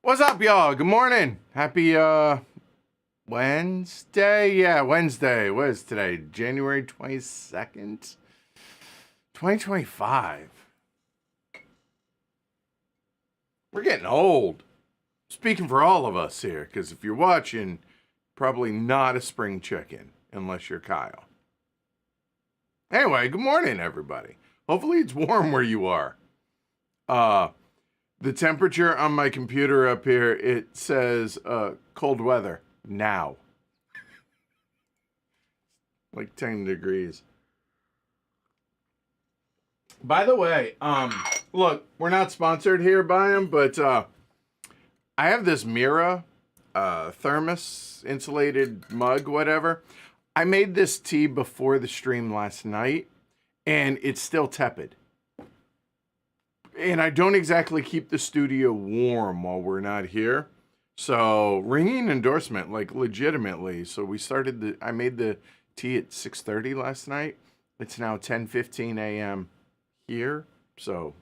What's up, y'all? Good morning. Happy Wednesday. Yeah, Wednesday. What is today? January 22nd, 2025. We're getting old. Speaking for all of us here, because if you're watching, probably not a spring chicken, unless you're Kyle. Anyway, good morning, everybody. Hopefully it's warm where you are. The temperature on my computer up here, it says cold weather now. Like 10 degrees. By the way, look, we're not sponsored here by them, but I have this Mira thermos insulated mug, whatever. I made this tea before the stream last night, and it's still tepid. And I don't exactly keep the studio warm while we're not here. So, ringing endorsement, like legitimately. So I made the tea at 6:30 last night. It's now 10:15 a.m. here. So,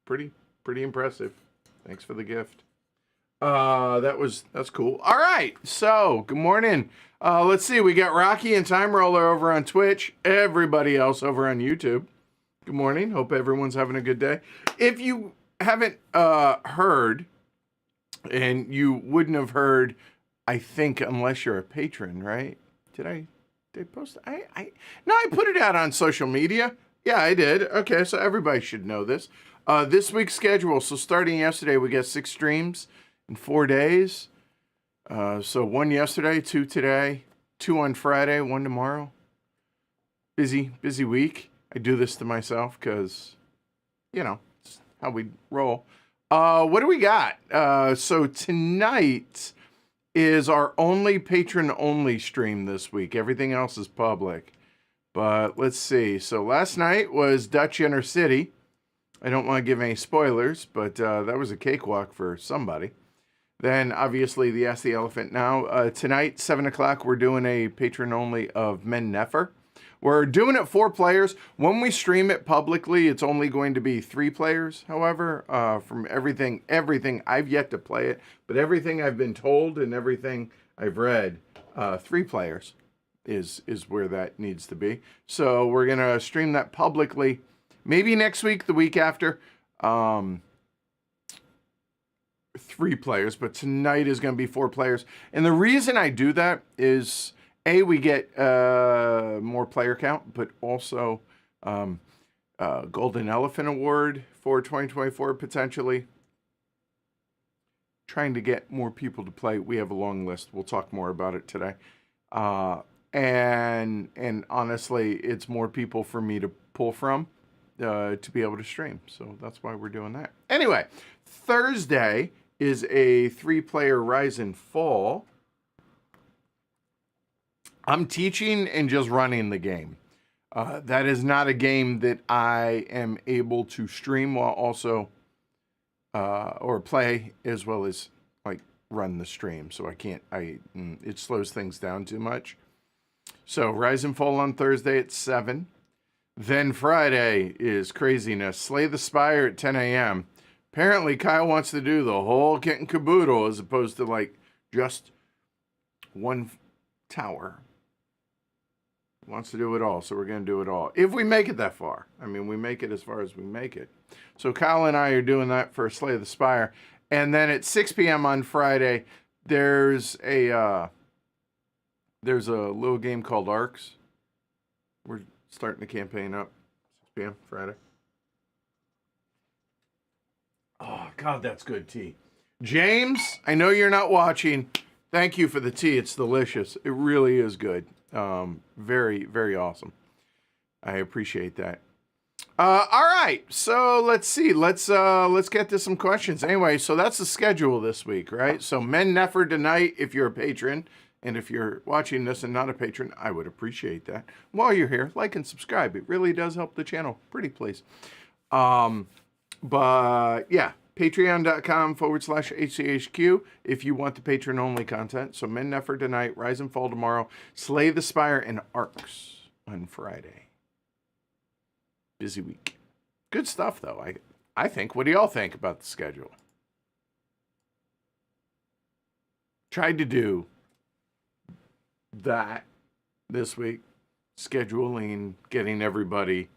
pretty impressive. Thanks for the gift. That's cool. All right. So, good morning. Let's see. We got Rocky and Time Roller over on Twitch. Everybody else over on YouTube. Good morning. Hope everyone's having a good day. If you haven't heard, and you wouldn't have heard, I think, unless you're a patron, right? Did I post? No, I put it out on social media. Yeah, I did. Okay, so everybody should know this. This week's schedule. So starting yesterday, we got 6 streams in 4 days. So 1 yesterday, 2 today, 2 on Friday, 1 tomorrow. Busy week. I do this to myself because, it's how we roll. What do we got? So tonight is our only patron-only stream this week. Everything else is public. But let's see. So last night was Dutch Inner City. I don't want to give any spoilers, but that was a cakewalk for somebody. Then, obviously, the Ask the Elephant Now. Tonight, 7 o'clock, we're doing a patron-only of Men Nefer. We're doing it 4 players. When we stream it publicly, it's only going to be 3 players. However, from everything, I've yet to play it, but everything I've been told and everything I've read, 3 players is where that needs to be. So we're going to stream that publicly, maybe next week, the week after. 3 players, but tonight is going to be 4 players. And the reason I do that is, A, we get more player count, but also Golden Elephant Award for 2024 potentially. Trying to get more people to play. We have a long list. We'll talk more about it today. And honestly, it's more people for me to pull from to be able to stream. So that's why we're doing that. Anyway, Thursday is a 3-player Rise and Fall. I'm teaching and just running the game. That is not a game that I am able to stream while also, or play as well as like run the stream. So I can't, it slows things down too much. So Rise and Fall on Thursday at 7. Then Friday is craziness. Slay the Spire at 10 a.m. Apparently Kyle wants to do the whole kit and caboodle as opposed to like just one tower. Wants to do it all, so we're going to do it all. If we make it that far. I mean, we make it as far as we make it. So Kyle and I are doing that for Slay the Spire. And then at 6 p.m. on Friday, there's a little game called Arcs. We're starting the campaign up. 6 p.m. Friday. Oh, God, that's good tea. James, I know you're not watching. Thank you for the tea. It's delicious. It really is good. Very, very awesome. I appreciate that. All right. So let's see. Let's get to some questions. Anyway, so that's the schedule this week, right? So Men Nefer tonight, if you're a patron, and if you're watching this and not a patron, I would appreciate that. While you're here, like and subscribe. It really does help the channel. Pretty please. But yeah, patreon.com/HCHQ if you want the patron only content. So Men Nefer tonight, Rise and Fall tomorrow, Slay the Spire, and Arcs on Friday. Busy week. Good stuff though, I think. What do y'all think about the schedule? Tried to do that this week. Scheduling, getting everybody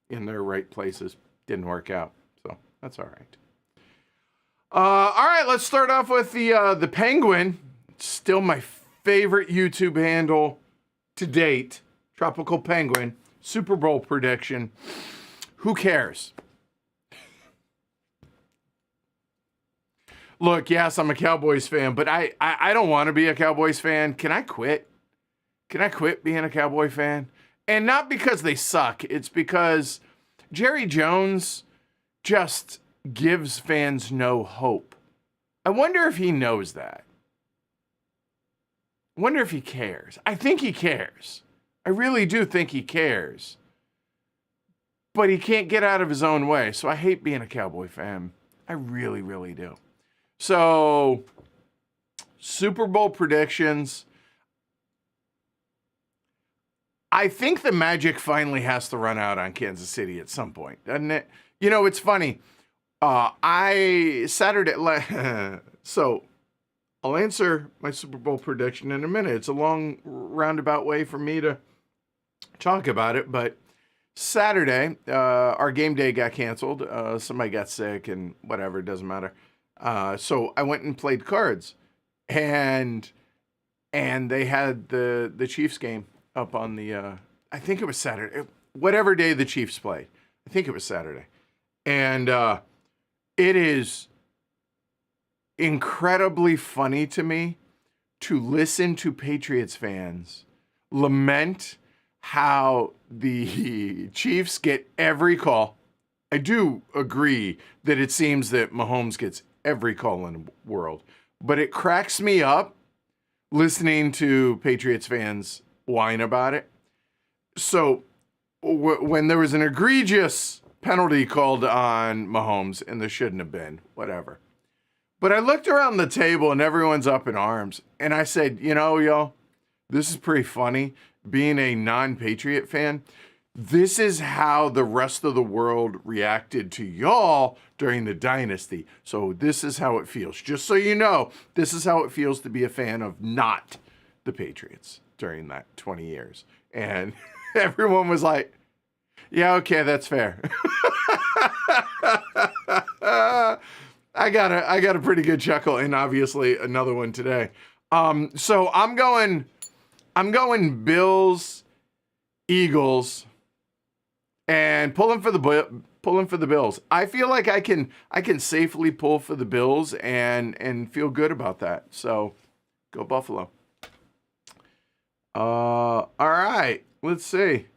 in their right places. Didn't work out. So that's all right. All right, let's start off with the Penguin. Still my favorite YouTube handle to date. Tropical Penguin. Super Bowl prediction. Who cares? Look, yes, I'm a Cowboys fan, but I don't want to be a Cowboys fan. Can I quit? Can I quit being a Cowboy fan? And not because they suck. It's because Jerry Jones just gives fans no hope. I wonder if he knows that. I wonder if he cares. I think he cares. I really do think he cares. But he can't get out of his own way. So I hate being a Cowboy fan. I really, really do. So, Super Bowl predictions. I think the magic finally has to run out on Kansas City at some point, doesn't it? You know, it's funny. So I'll answer my Super Bowl prediction in a minute. It's a long roundabout way for me to talk about it, but Saturday, our game day got canceled. Somebody got sick and whatever, it doesn't matter. So I went and played cards, and they had the Chiefs game up on the, I think it was Saturday, whatever day the Chiefs played. I think it was Saturday. And it is incredibly funny to me to listen to Patriots fans lament how the Chiefs get every call. I do agree that it seems that Mahomes gets every call in the world, but it cracks me up listening to Patriots fans whine about it. So when there was an egregious penalty called on Mahomes, and there shouldn't have been, whatever. But I looked around the table and everyone's up in arms, and I said, you know, y'all, this is pretty funny. Being a non-Patriot fan, this is how the rest of the world reacted to y'all during the dynasty. So this is how it feels. Just so you know, this is how it feels to be a fan of not the Patriots during that 20 years. And everyone was like, yeah, okay, that's fair. I got a pretty good chuckle, and obviously another one today. So I'm going Bills, Eagles, and pulling for the Bills. I feel like I can safely pull for the Bills and feel good about that. So go Buffalo. All right, let's see.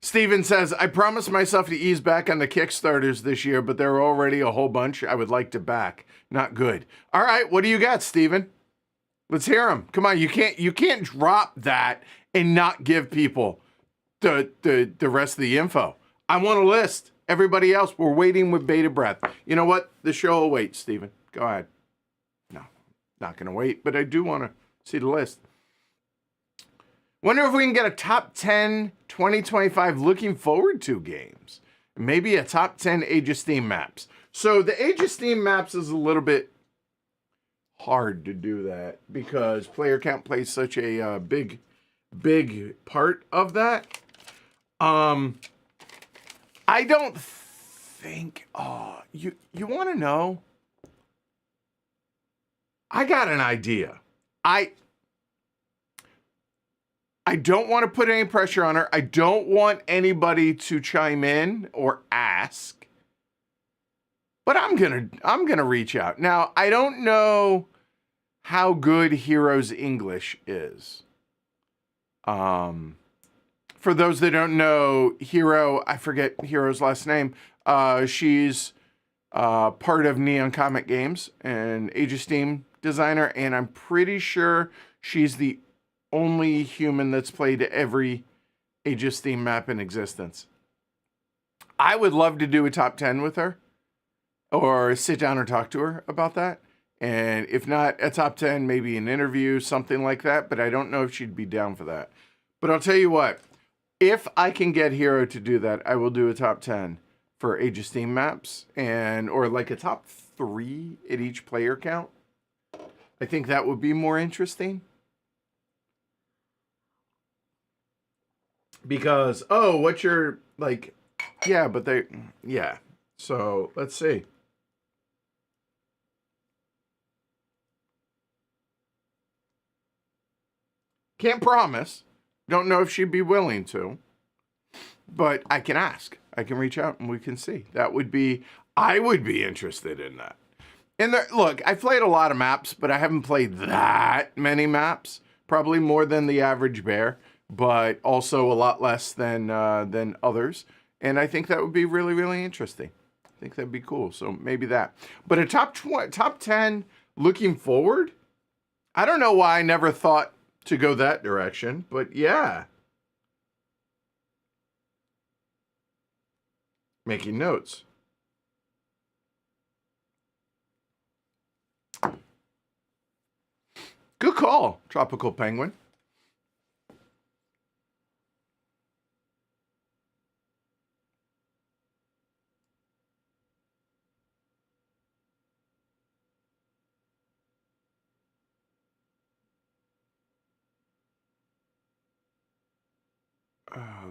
Steven says, I promised myself to ease back on the Kickstarters this year, but there are already a whole bunch I would like to back. Not good. All right, what do you got, Steven? Let's hear them. Come on, you can't drop that and not give people the rest of the info. I want a list. Everybody else, we're waiting with bated breath. You know what? The show will wait, Steven. Go ahead. No, not going to wait, but I do want to see the list. Wonder if we can get a top 10 2025 looking forward to games. Maybe a top 10 Age of Steam maps. So the Age of Steam maps is a little bit hard to do that because player count plays such a big part of that. I don't think, you want to know? I got an idea. I don't want to put any pressure on her. I don't want anybody to chime in or ask. But I'm gonna reach out. Now, I don't know how good Hero's English is. For those that don't know, Hero, I forget Hero's last name. She's part of Neon Comic Games, an Age of Steam designer, and I'm pretty sure she's the only human that's played every Age of Steam map in existence. I would love to do a top 10 with her or sit down and talk to her about that. And if not a top 10, maybe an interview, something like that. But I don't know if she'd be down for that. But I'll tell you what, if I can get Hero to do that, I will do a top 10 for Age of Steam maps or like a top 3 at each player count. I think that would be more interesting. Because, what's your, like, yeah, but yeah. So, let's see. Can't promise. Don't know if she'd be willing to. But I can ask. I can reach out and we can see. That would be, I would be interested in that. And there, look, I've played a lot of maps, but I haven't played that many maps. Probably more than the average bear, but also a lot less than others. And I think that would be really, really interesting. I think that'd be cool. So maybe that. But a top 10 looking forward, I don't know why I never thought to go that direction, but yeah. Making notes. Good call, Tropical Penguin.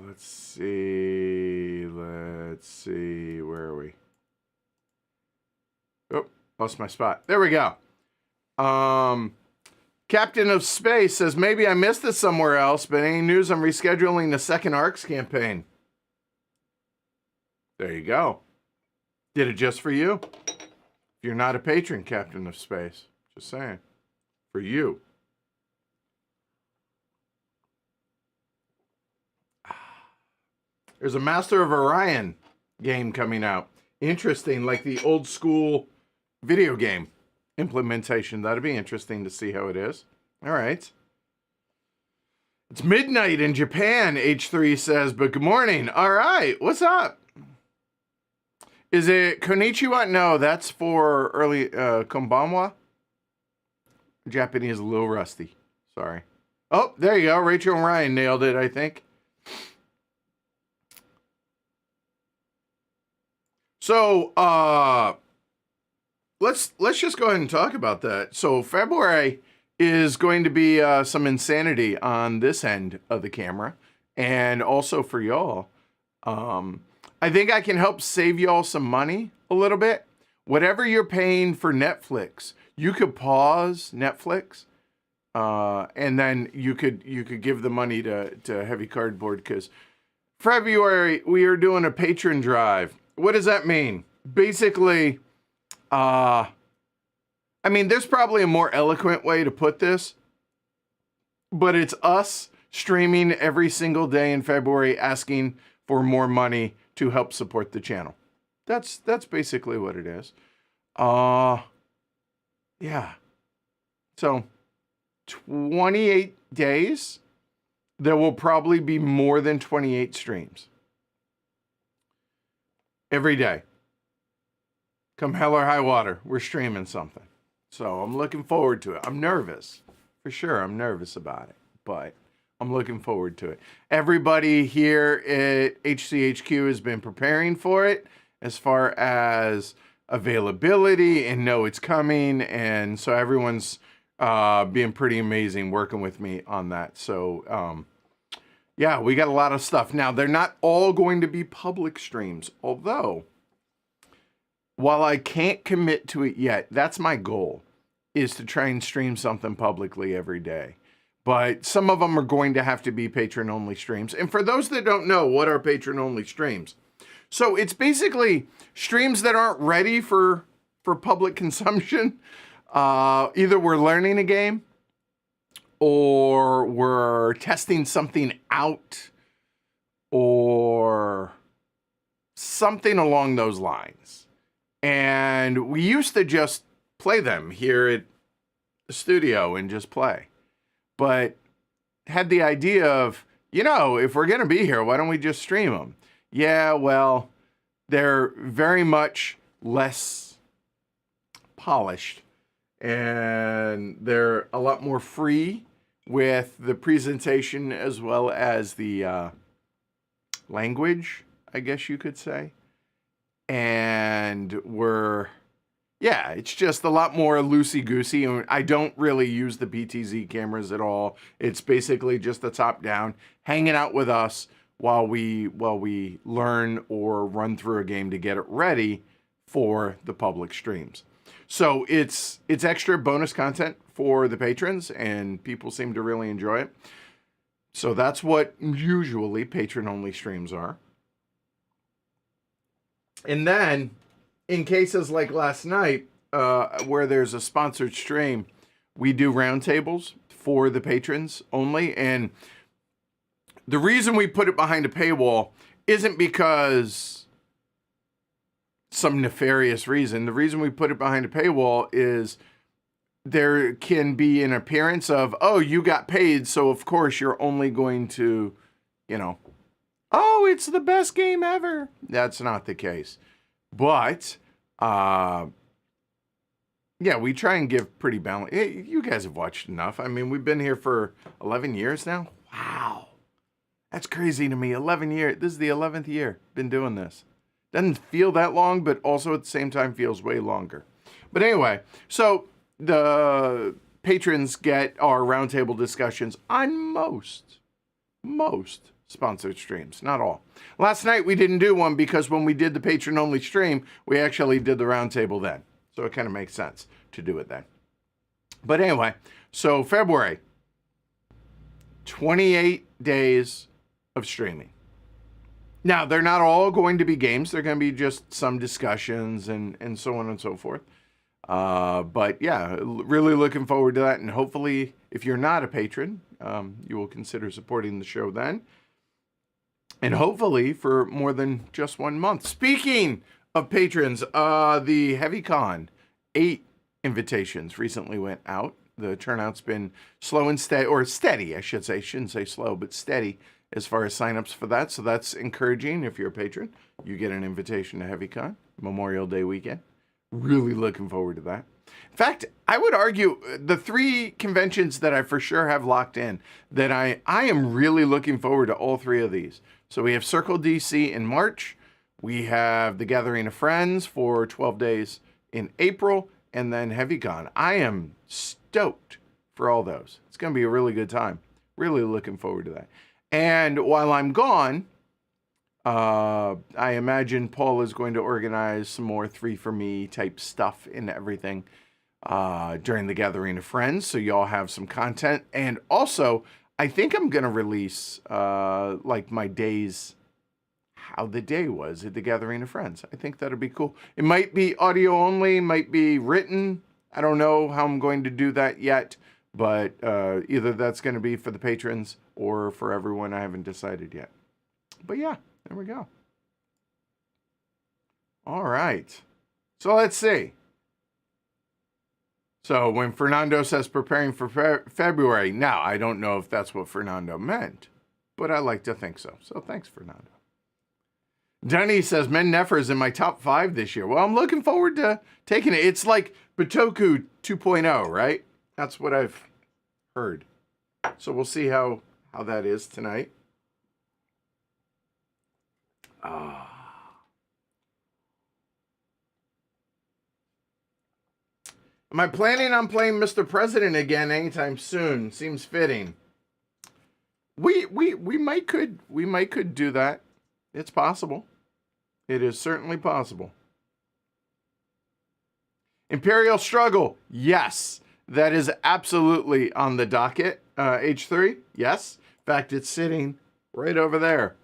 Let's see. Where are we? Oh, lost my spot. There we go. Captain of Space says, maybe I missed it somewhere else, but any news on rescheduling the second ARCS campaign? There you go. Did it just for you. If you're not a patron, Captain of Space. Just saying. For you. There's a Master of Orion game coming out. Interesting, like the old school video game implementation. That'd be interesting to see how it is. All right. It's midnight in Japan, H3 says, but good morning. All right, what's up? Is it konnichiwa? No, that's for early konbanwa. Japanese is a little rusty. Sorry. Oh, there you go. Rachel and Ryan nailed it, I think. So, let's just go ahead and talk about that. So, February is going to be some insanity on this end of the camera, and also for y'all. I think I can help save y'all some money a little bit. Whatever you're paying for Netflix, you could pause Netflix, and then you could give the money to Heavy Cardboard, because February we are doing a patron drive. What does that mean? Basically, I mean, there's probably a more eloquent way to put this, but it's us streaming every single day in February asking for more money to help support the channel. That's basically what it is. Yeah. So 28 days, there will probably be more than 28 streams. Every day. Come hell or high water, we're streaming something. So I'm looking forward to it. I'm nervous. For sure, I'm nervous about it. But I'm looking forward to it. Everybody here at HCHQ has been preparing for it as far as availability and know it's coming. And so everyone's being pretty amazing working with me on that. So, yeah, we got a lot of stuff. Now, they're not all going to be public streams, although, while I can't commit to it yet, that's my goal, is to try and stream something publicly every day. But some of them are going to have to be patron-only streams. And for those that don't know, what are patron-only streams? So it's basically streams that aren't ready for public consumption. Either we're learning a game, or we're testing something out, or something along those lines. And we used to just play them here at the studio and just play. But had the idea of, you know, if we're going to be here, why don't we just stream them? Yeah, well, they're very much less polished, and they're a lot more free with the presentation as well as the language, I guess you could say. And yeah, it's just a lot more loosey-goosey. And I don't really use the BTZ cameras at all. It's basically just the top-down, hanging out with us while we learn or run through a game to get it ready for the public streams. So it's extra bonus content for the patrons, and people seem to really enjoy it. So that's what usually patron-only streams are. And then, in cases like last night, where there's a sponsored stream, we do roundtables for the patrons only. And the reason we put it behind a paywall isn't because some nefarious reason. The reason we put it behind a paywall is there can be an appearance of, oh, you got paid, so of course you're only going to, oh, it's the best game ever. That's not the case. But, yeah, we try and give pretty balanced. Hey, you guys have watched enough. I mean, we've been here for 11 years now. Wow. That's crazy to me. 11 years. This is the 11th year. Been doing this. Doesn't feel that long, but also at the same time feels way longer. But anyway, so the patrons get our roundtable discussions on most sponsored streams, not all. Last night we didn't do one because when we did the patron-only stream, we actually did the roundtable then. So it kind of makes sense to do it then. But anyway, so February, 28 days of streaming. Now, they're not all going to be games. They're going to be just some discussions and so on and so forth. But yeah, really looking forward to that. And hopefully, if you're not a patron, you will consider supporting the show then. And hopefully for more than just 1 month. Speaking of patrons, the HeavyCon 8 invitations recently went out. The turnout's been slow and steady, or steady, I should say. Shouldn't say slow, but steady as far as signups for that. So that's encouraging. If you're a patron, you get an invitation to HeavyCon, Memorial Day weekend. Really looking forward to that. In fact, I would argue the 3 conventions that I for sure have locked in, that I am really looking forward to all 3 of these. So we have Circle DC in March. We have the Gathering of Friends for 12 days in April, and then HeavyCon. I am stoked for all those. It's going to be a really good time. Really looking forward to that. And while I'm gone, I imagine Paul is going to organize some more 3 for Me type stuff and everything during the Gathering of Friends, so y'all have some content. And also, I think I'm going to release like my days, how the day was at the Gathering of Friends. I think that'll be cool. It might be audio only, might be written. I don't know how I'm going to do that yet, but either that's going to be for the patrons or for everyone. I haven't decided yet. But yeah, there we go. All right. So let's see. So when Fernando says preparing for February, now I don't know if that's what Fernando meant, but I like to think so. So thanks, Fernando. Dunny says, Men Nefer is in my top 5 this year. Well, I'm looking forward to taking it. It's like Bitoku 2.0, right? That's what I've heard. So we'll see how that is tonight. Am I planning on playing Mr. President again anytime soon? Seems fitting. We might could do that. It's possible. It is certainly possible. Imperial Struggle. Yes. That is absolutely on the docket. H3. Yes. In fact, it's sitting right over there.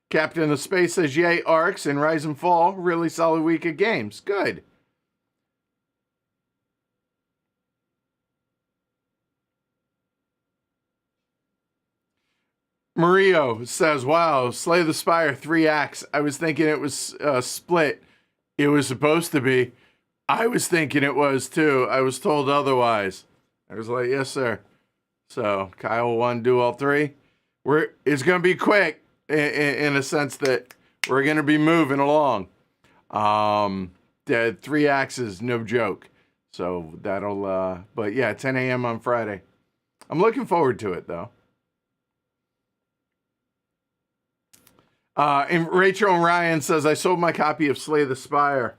Captain of Space says, yay, Arcs and Rise and Fall. Really solid week of games. Good. Mario says, wow, Slay the Spire 3 acts. I was thinking it was split. It was supposed to be. I was thinking it was too. I was told otherwise. I was like, yes, sir. So Kyle will want to do all 3. It's going to be quick in a sense that we're going to be moving along. The 3 acts is no joke. So that'll, but yeah, 10 a.m. on Friday. I'm looking forward to it though. And Rachel and Ryan says, I sold my copy of Slay the Spire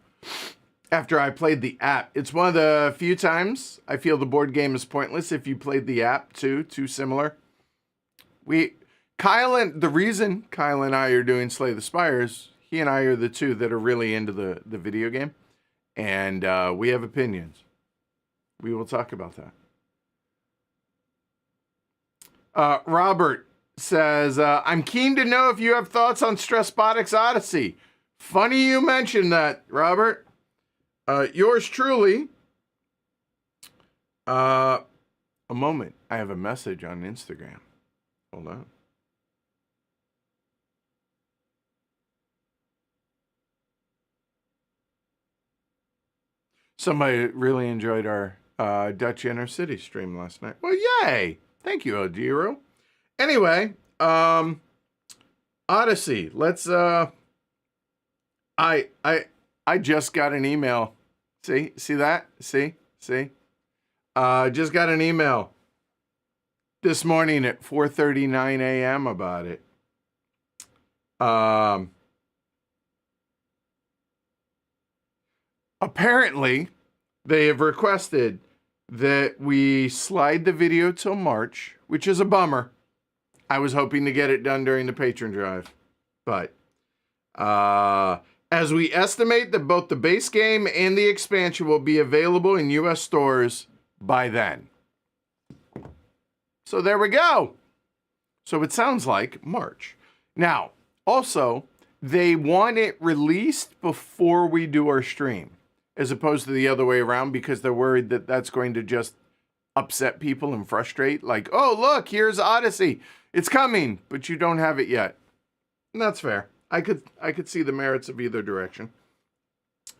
after I played the app. It's one of the few times I feel the board game is pointless if you played the app too similar. The reason Kyle and I are doing Slay the Spire is he and I are the 2 that are really into the video game. And we have opinions. We will talk about that. Robert says, I'm keen to know if you have thoughts on Stressbotics Odyssey. Funny you mentioned that, Robert. Yours truly. A moment. I have a message on Instagram. Hold on. Somebody really enjoyed our Dutch Inner City stream last night. Well, yay! Thank you, Ojiro. Anyway, Odyssey. Let's. I just got an email. See that? See. Just got an email this morning at 4:39 a.m. about it. Apparently, they have requested that we slide the video till March, which is a bummer. I was hoping to get it done during the Patron drive. But as we estimate that both the base game and the expansion will be available in U.S. stores by then. So there we go. So it sounds like March. Now, also, they want it released before we do our stream, as opposed to the other way around, because they're worried that that's going to just upset people and frustrate. Like, oh, look, here's Odyssey. It's coming, but you don't have it yet. And that's fair. I could see the merits of either direction.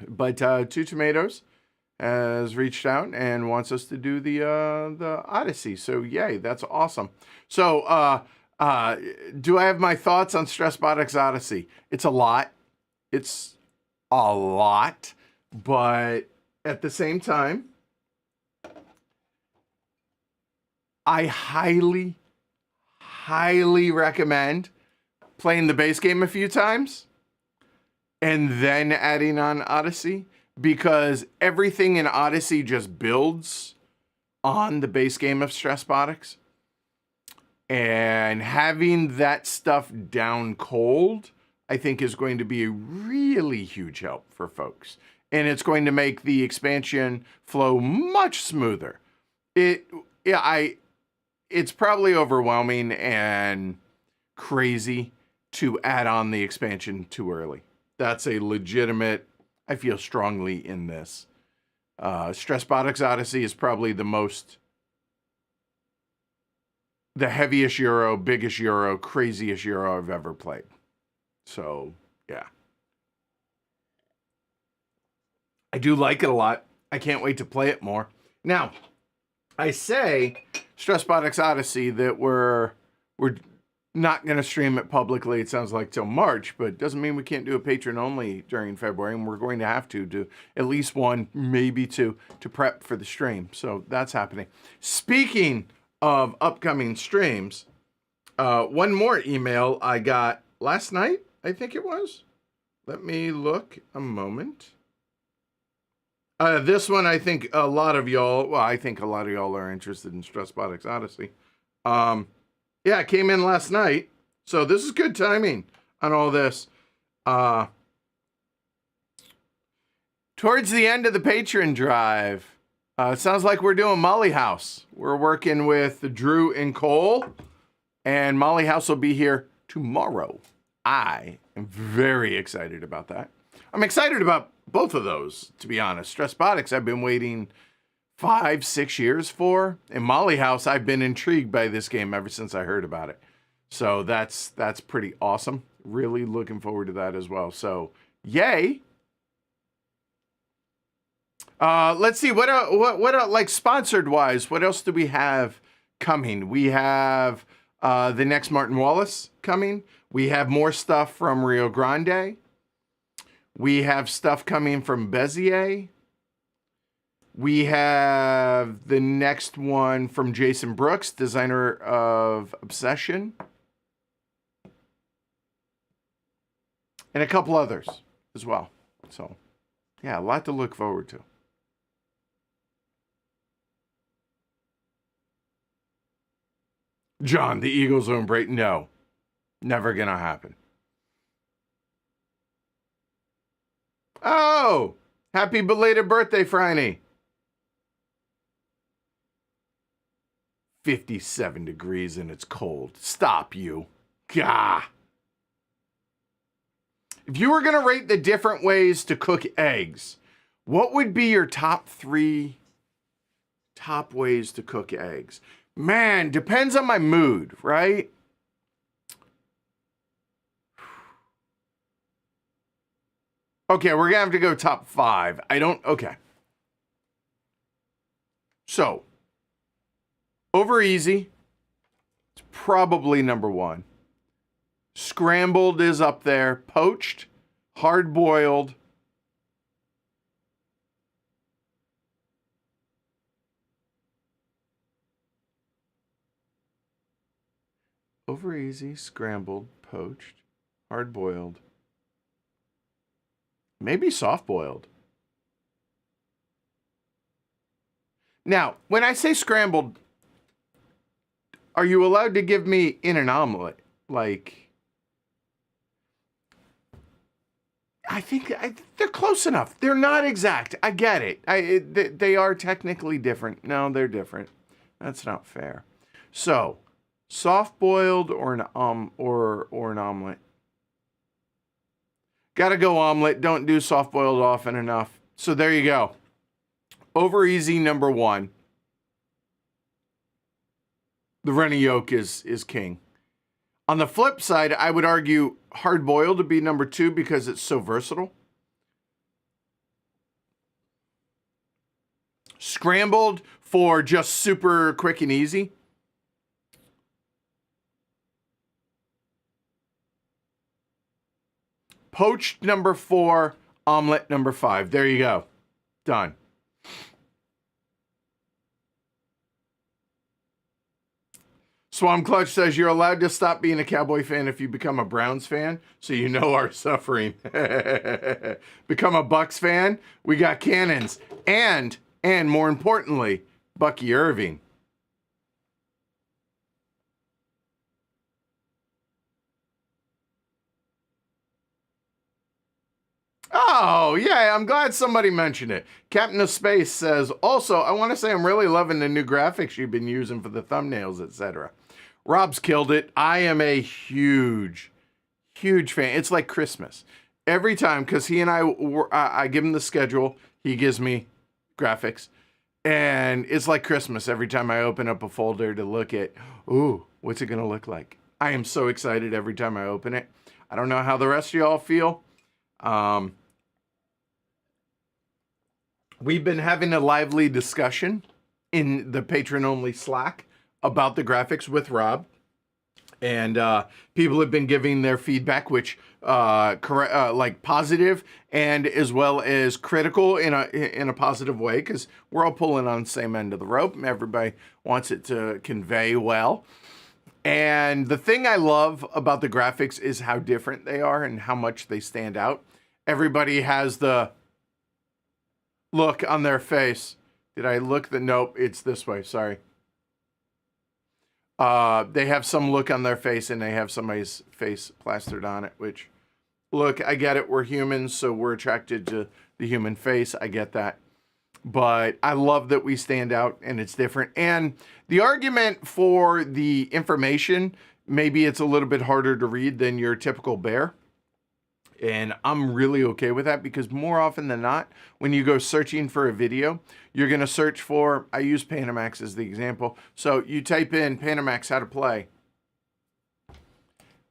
But Two Tomatoes has reached out and wants us to do the Odyssey. So yay, that's awesome. So do I have my thoughts on Stressbotics Odyssey? It's a lot. It's a lot. But at the same time, I highly recommend playing the base game a few times and then adding on Odyssey, because everything in Odyssey just builds on the base game of Stressbotics. And having that stuff down cold, I think, is going to be a really huge help for folks. And it's going to make the expansion flow much smoother. It's probably overwhelming and crazy to add on the expansion too early. That's a legitimate, I feel strongly in this. Stressbotics Odyssey is probably the heaviest Euro, biggest Euro, craziest Euro I've ever played. So, yeah. I do like it a lot. I can't wait to play it more. Now, I say Stressbotics Odyssey that we're not going to stream it publicly, it sounds like, till March, but it doesn't mean we can't do a Patron only during February, and we're going to have to do at least one, maybe two, to prep for the stream. So that's happening. Speaking of upcoming streams, one more email I got last night, I think it was. Let me look a moment. This one, I think a lot of y'all are interested in Stressbotics Odyssey. Yeah, it came in last night. So this is good timing on all this. Towards the end of the Patron drive, it sounds like we're doing Molly House. We're working with Drew and Cole, and Molly House will be here tomorrow. I am very excited about that. I'm excited about both of those, to be honest. Stressbotics, I've been waiting 5-6 years for, and Molly House, I've been intrigued by this game ever since I heard about it. So that's pretty awesome. Really looking forward to that as well. So yay! Let's see what like sponsored wise. What else do we have coming? We have the next Martin Wallace coming. We have more stuff from Rio Grande. We have stuff coming from Bezier. We have the next one from Jason Brooks, designer of Obsession. And a couple others as well. So, yeah, a lot to look forward to. John, the Eagles will embrace. No, never gonna happen. Oh, happy belated birthday, Franny. 57 degrees and it's cold. Stop you. Gah. If you were going to rate the different ways to cook eggs, what would be your top 3 top ways to cook eggs? Man, depends on my mood, right? Okay, we're going to have to go top 5. Okay. So, over easy, it's probably number 1. Scrambled is up there. Poached, hard-boiled. Over easy, scrambled, poached, hard-boiled. Maybe soft-boiled. Now, when I say scrambled, are you allowed to give me in an omelet? Like, I think they're close enough. They're not exact. I get it. They are technically different. No, they're different. That's not fair. So, soft-boiled or an omelet? Gotta go omelet. Don't do soft-boiled often enough. So there you go. Over easy, number 1. The runny yolk is king. On the flip side, I would argue hard-boiled to be number 2 because it's so versatile. Scrambled for just super quick and easy. Poached number 4, omelet number 5. There you go. Done. Swam Clutch says you're allowed to stop being a Cowboy fan if you become a Browns fan, so you know our suffering. Become a Bucks fan, we got cannons, and more importantly, Bucky Irving. Oh, yeah, I'm glad somebody mentioned it. Captain of Space says, also, I want to say I'm really loving the new graphics you've been using for the thumbnails, etc. Rob's killed it. I am a huge fan. It's like Christmas. Every time, because he and I give him the schedule, he gives me graphics, and it's like Christmas every time I open up a folder to look at, ooh, what's it going to look like? I am so excited every time I open it. I don't know how the rest of y'all feel. We've been having a lively discussion in the patron-only Slack about the graphics with Rob, and people have been giving their feedback, which like positive and as well as critical in a positive way, because we're all pulling on the same end of the rope, and everybody wants it to convey well. And the thing I love about the graphics is how different they are and how much they stand out. Everybody has the look on their face. Did I look nope, it's this way, sorry. They have some look on their face and they have somebody's face plastered on it, which, look, I get it. We're humans, so we're attracted to the human face. I get that. But I love that we stand out and it's different. And the argument for the information, maybe it's a little bit harder to read than your typical bear. And I'm really okay with that, because more often than not, when you go searching for a video, you're going to search for, I use Panamax as the example. So you type in Panamax how to play,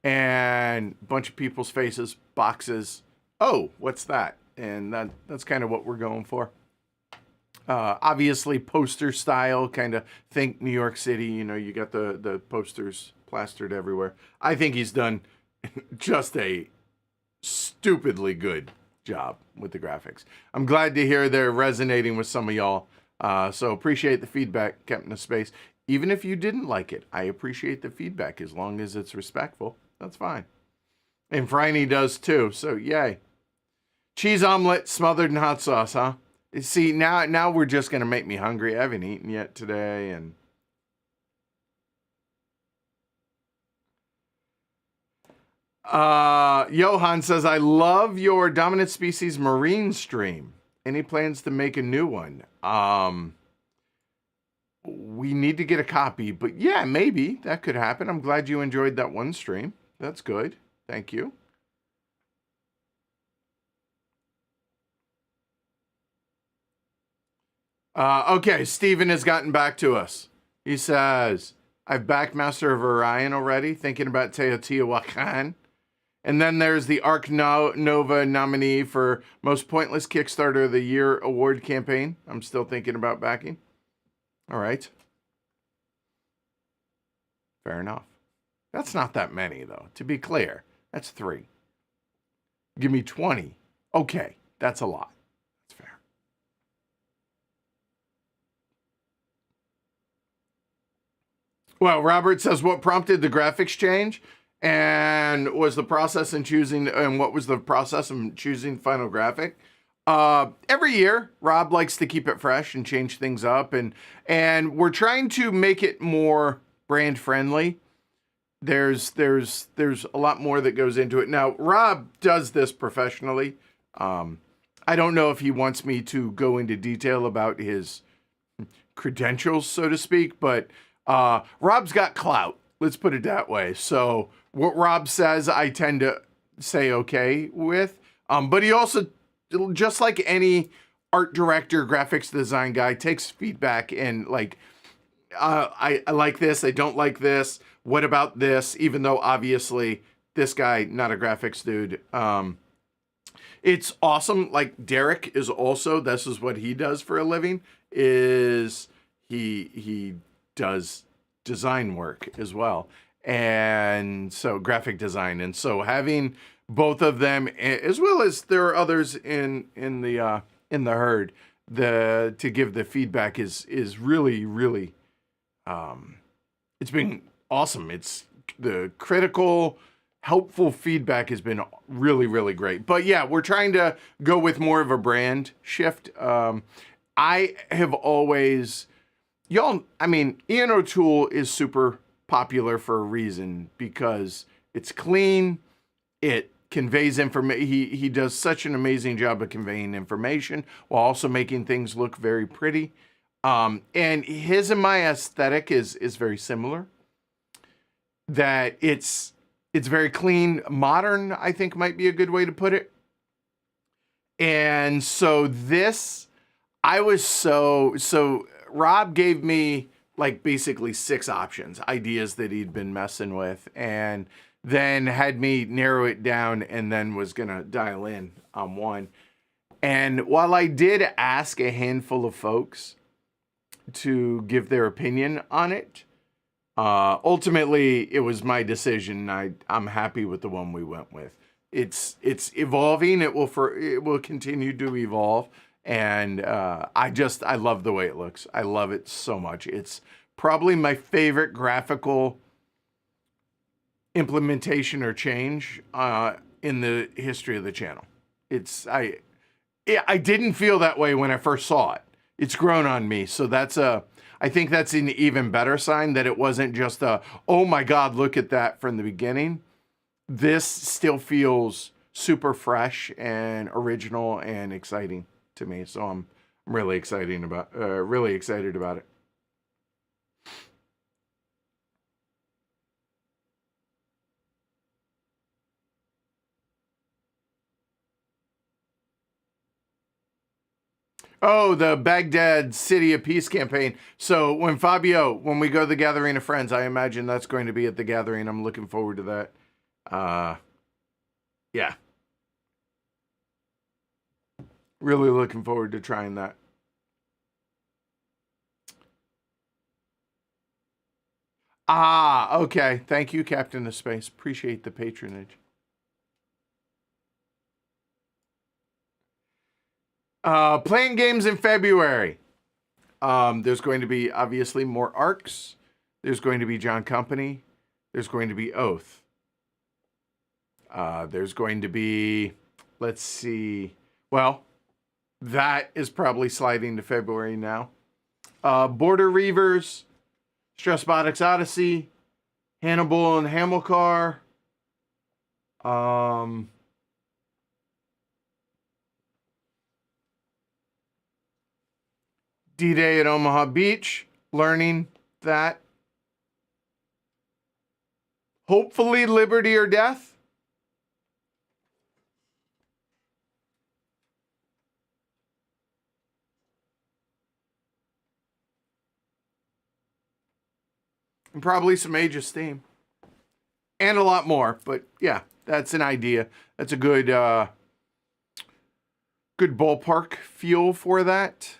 and a bunch of people's faces, boxes. Oh, what's that? And that's kind of what we're going for. Obviously poster style, kind of think New York City, you know, you got the posters plastered everywhere. I think he's done just a stupidly good job with the graphics. I'm glad to hear they're resonating with some of y'all. So appreciate the feedback, Captain of Space. Even if you didn't like it, I appreciate the feedback as long as it's respectful. That's fine. And Franny does too, so yay. Cheese omelet smothered in hot sauce, huh? See, now we're just going to make me hungry. I haven't eaten yet today, and Johan says, I love your dominant species marine stream. Any plans to make a new one? we need to get a copy. But yeah, maybe that could happen. I'm glad you enjoyed that one stream. That's good. Thank you. Okay, Steven has gotten back to us. He says, I've backed Master of Orion already, thinking about Teotihuacan. And then there's the Arc Nova nominee for Most Pointless Kickstarter of the Year award campaign. I'm still thinking about backing. All right. Fair enough. That's not that many, though. To be clear, that's 3. Give me 20. Okay, that's a lot. That's fair. Well, Robert says, what prompted the graphics change? And was the process in choosing, and what was the process in choosing final graphic? Every year, Rob likes to keep it fresh and change things up, and we're trying to make it more brand friendly. There's a lot more that goes into it. Now, Rob does this professionally. I don't know if he wants me to go into detail about his credentials, so to speak, but Rob's got clout. Let's put it that way. So what Rob says, I tend to say okay with. But he also, just like any art director, graphics design guy, takes feedback and like, I like this, I don't like this. What about this? Even though obviously this guy, not a graphics dude. It's awesome. Like Derek is also, this is what he does for a living, is he does design work as well. And so graphic design. And so having both of them, as well as there are others in the herd, to give the feedback is really, really, it's been awesome. It's the critical, helpful feedback has been really, really great. But yeah, we're trying to go with more of a brand shift. I have always, I mean, Ian O'Toole is super popular for a reason because it's clean. It conveys information. He does such an amazing job of conveying information while also making things look very pretty. And his and my aesthetic is very similar. That it's very clean, modern, I think might be a good way to put it. And so this, I was so Rob gave me like basically 6 options, ideas that he'd been messing with, and then had me narrow it down and then was gonna dial in on one. And while I did ask a handful of folks to give their opinion on it, ultimately it was my decision. I'm happy with the one we went with. It's evolving. It will continue to evolve. And I love the way it looks. I love it so much. It's probably my favorite graphical implementation or change in the history of the channel. I didn't feel that way when I first saw it. It's grown on me. So I think that's an even better sign that it wasn't just oh my God, look at that from the beginning. This still feels super fresh and original and exciting to me. So I'm really excited about it. Oh, the Baghdad City of Peace campaign. So when we go to the Gathering of Friends, I imagine that's going to be at the Gathering. I'm looking forward to that. Yeah. Really looking forward to trying that. Okay. Thank you, Captain of Space. Appreciate the patronage. Playing games in February. There's going to be obviously more arcs. There's going to be John Company. There's going to be Oath. There's going to be, let's see. Well, that is probably sliding to February now. Border Reavers, Stressbotics Odyssey, Hannibal and Hamilcar. DDay at Omaha Beach. learning that. Hopefully liberty or death. And probably some Age of Steam. And a lot more. But yeah, that's an idea. That's a good good ballpark feel for that.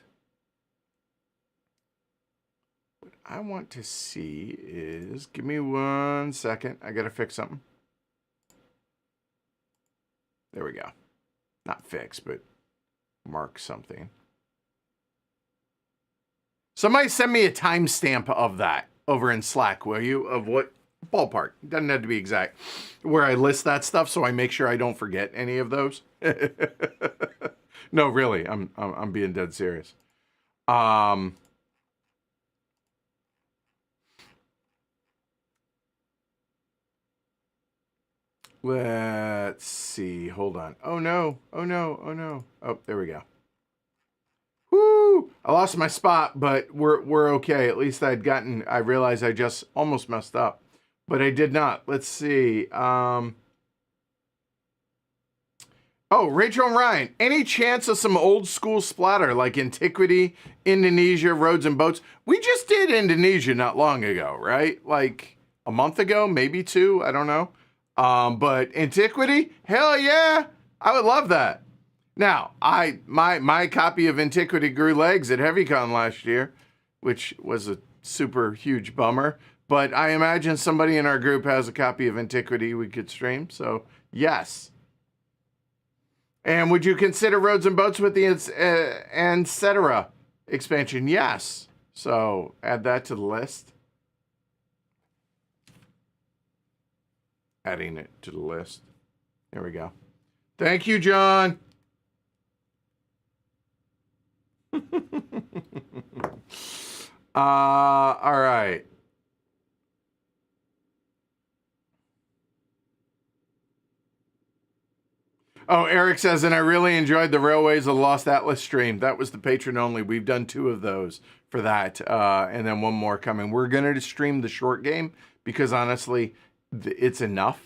What I want to see is, give me 1 second. I got to fix something. There we go. Not fix, but mark something. Somebody send me a timestamp of that over in Slack, will you? Of what ballpark? Doesn't have to be exact. Where I list that stuff so I make sure I don't forget any of those. No, really, I'm being dead serious. Let's see. Hold on. Oh no. Oh no. Oh no. Oh, there we go. Woo! I lost my spot, but we're okay. At least I realized I just almost messed up, but I did not. Let's see. Oh, Rachel and Ryan, any chance of some old school splatter like Antiquity, Indonesia, Roads and Boats? We just did Indonesia not long ago, right? Like a month ago, maybe 2, I don't know. But Antiquity, hell yeah, I would love that. Now, my copy of Antiquity grew legs at HeavyCon last year, which was a super huge bummer. But I imagine somebody in our group has a copy of Antiquity we could stream, so yes. And would you consider Roads and Boats with the etc. expansion? Yes. So add that to the list. Adding it to the list. There we go. Thank you, John. All right. Oh, Eric says, and I really enjoyed the Railways of the Lost Atlas stream. That was the patron only. We've done 2 of those for that. And then 1 more coming. We're going to stream the short game because honestly, it's enough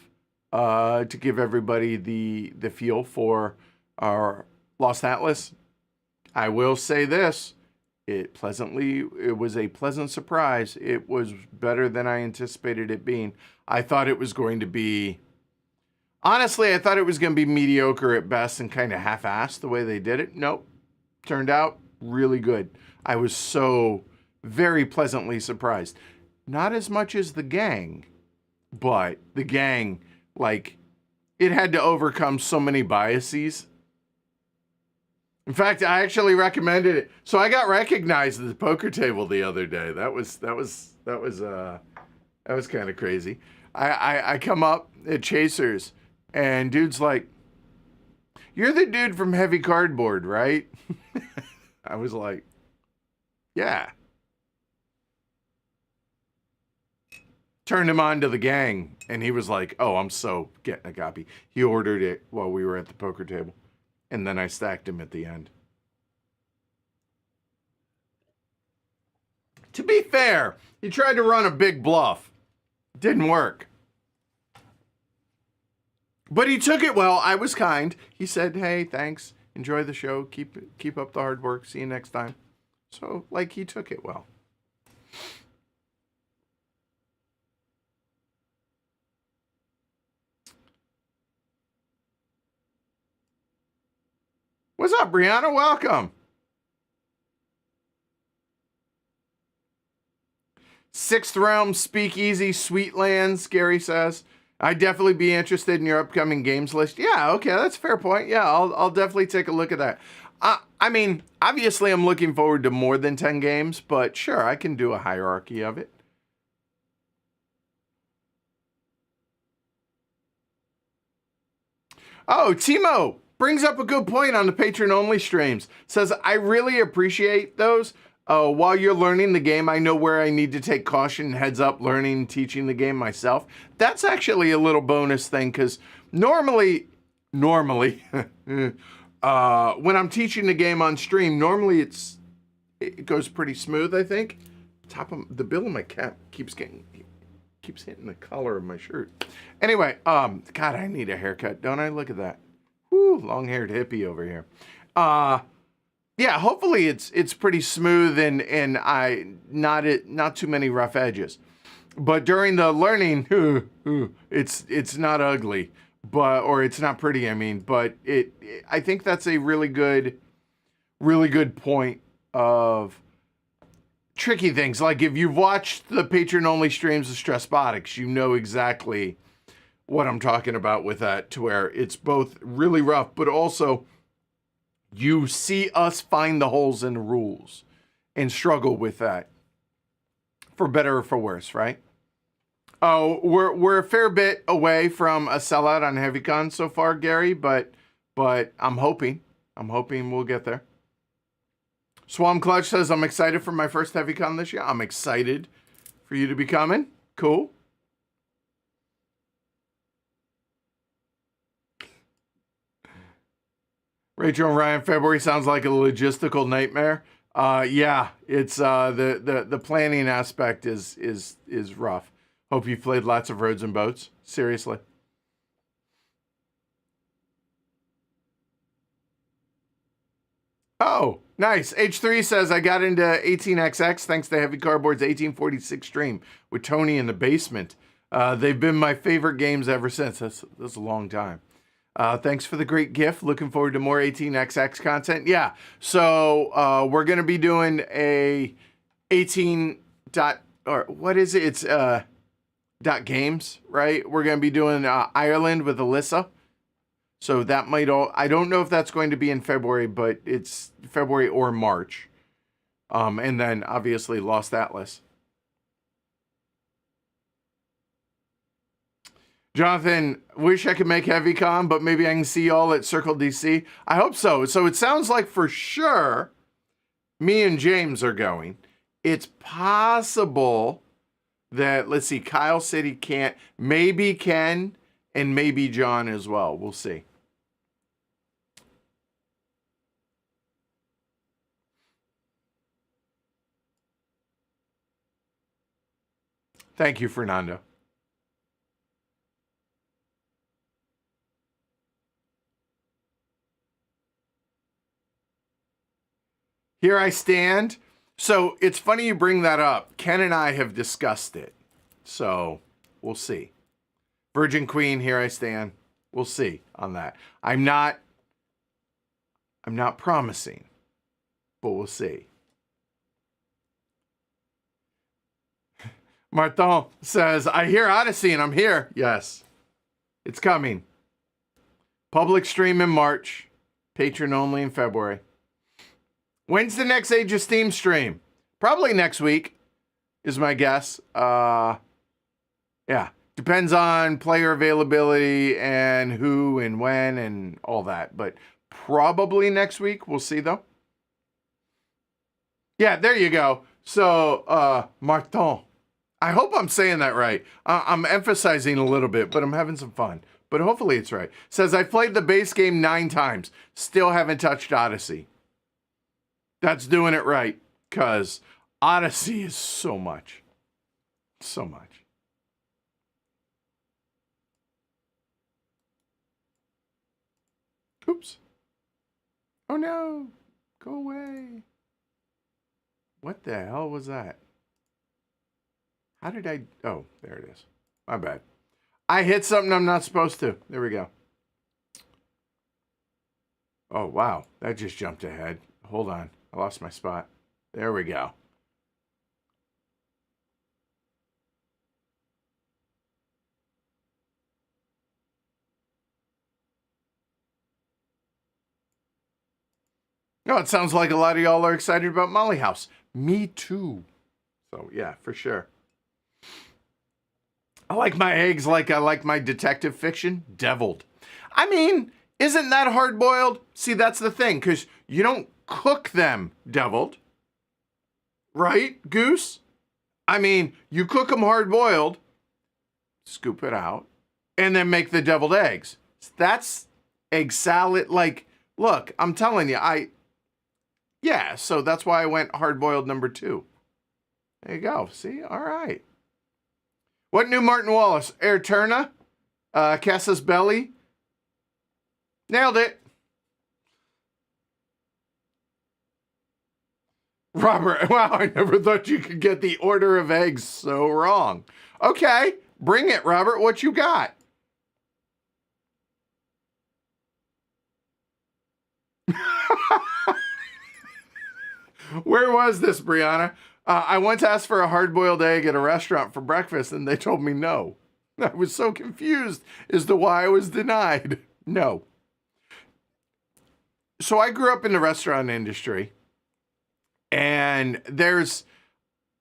to give everybody the feel for our Lost Atlas. I will say this. It was a pleasant surprise. It was better than I anticipated it being. I thought it was going to be... Honestly, I thought it was going to be mediocre at best and kind of half-assed the way they did it. Nope. Turned out really good. I was so very pleasantly surprised. Not as much as the gang, but the gang, like, it had to overcome so many biases. In fact, I actually recommended it. So I got recognized at the poker table the other day. That was kind of crazy. I come up at Chasers, and dude's like, "You're the dude from Heavy Cardboard, right?" I was like, "Yeah." Turned him on to the gang, and he was like, "Oh, I'm so getting a copy." He ordered it while we were at the poker table, and then I stacked him at the end. To be fair, he tried to run a big bluff. Didn't work. But he took it well. I was kind. He said, "Hey, thanks. Enjoy the show. Keep up the hard work. See you next time." So, like, he took it well. What's up, Brianna? Welcome. 6th Realm, Speakeasy, Sweetlands, Gary says. I'd definitely be interested in your upcoming games list. Yeah, okay, that's a fair point. Yeah, I'll definitely take a look at that. I mean, obviously I'm looking forward to more than 10 games, but sure, I can do a hierarchy of it. Oh, Timo brings up a good point on the patron-only streams. Says, I really appreciate those. While you're learning the game, I know where I need to take caution and heads up learning and teaching the game myself. That's actually a little bonus thing, because normally, when I'm teaching the game on stream, normally it goes pretty smooth, I think. top of the bill of my cap keeps hitting the collar of my shirt. Anyway, God, I need a haircut, don't I? Look at that. Woo, long-haired hippie over here. Yeah, hopefully it's pretty smooth and not too many rough edges. But during the learning, it's not ugly, or it's not pretty. I mean, but I think that's a really good point of tricky things. Like if you've watched the Patron-only streams of Stressbotics, you know exactly what I'm talking about with that, to where it's both really rough, but also you see us find the holes in the rules and struggle with that, for better or for worse, right? Oh, we're a fair bit away from a sellout on HeavyCon so far, Gary, but I'm hoping we'll get there. Swam Clutch says, I'm excited for my first HeavyCon this year. I'm excited for you to be coming. Cool. Rachel and Ryan, February sounds like a logistical nightmare. Yeah, it's the planning aspect is rough. Hope you've played lots of roads and boats. Seriously. Oh, nice. H3 says, I got into 18XX thanks to Heavy Cardboard's 1846 stream with Tony in the basement. They've been my favorite games ever since. That's a long time. Thanks for the great gift. Looking forward to more 18XX content. Yeah, so we're going to be doing a 18 what is it? It's dot games, right? We're going to be doing Ireland with Alyssa. So that might I don't know if that's going to be in February, but it's February or March. And then obviously Lost Atlas. Jonathan, wish I could make HeavyCon, but maybe I can see y'all at Circle DC. I hope so. So it sounds like for sure me and James are going. It's possible that, let's see, Kyle said he can't. Maybe Ken and maybe John as well. We'll see. Thank you, Fernando. Here I stand. So it's funny you bring that up. Ken and I have discussed it. So we'll see. Virgin Queen, here I stand. We'll see on that. I'm not promising, but we'll see. Martin says, I hear Odyssey and I'm here. Yes, it's coming. Public stream in March. Patron only in February. When's the next Age of Steam stream? Probably next week, is my guess. Yeah, depends on player availability and who and when and all that. But probably next week. We'll see, though. Yeah, there you go. So, Martin. I hope I'm saying that right. I'm emphasizing a little bit, but I'm having some fun. But hopefully it's right. Says, I played the base game 9 times. Still haven't touched Odyssey. That's doing it right, because Odyssey is so much. So much. Oops. Oh no. Go away. What the hell was that? How did I... Oh, there it is. My bad. I hit something I'm not supposed to. There we go. Oh, wow. That just jumped ahead. Hold on. I lost my spot. There we go. No, it sounds like a lot of y'all are excited about Molly House. Me too. So, yeah, for sure. I like my eggs like I like my detective fiction, deviled. I mean, isn't that hard-boiled? See, that's the thing, because you don't cook them deviled. Right, Goose? I mean, you cook them hard-boiled, scoop it out, and then make the deviled eggs. That's egg salad. Like, look, I'm telling you, yeah, so that's why I went hard-boiled number 2. There you go. See? All right. What new Martin Wallace? Air Turna? Casus Belli? Nailed it. Robert, wow, I never thought you could get the order of eggs so wrong. Okay, bring it, Robert. What you got? Where was this, Brianna? I once asked for a hard-boiled egg at a restaurant for breakfast, and they told me no. I was so confused as to why I was denied. No. So I grew up in the restaurant industry, and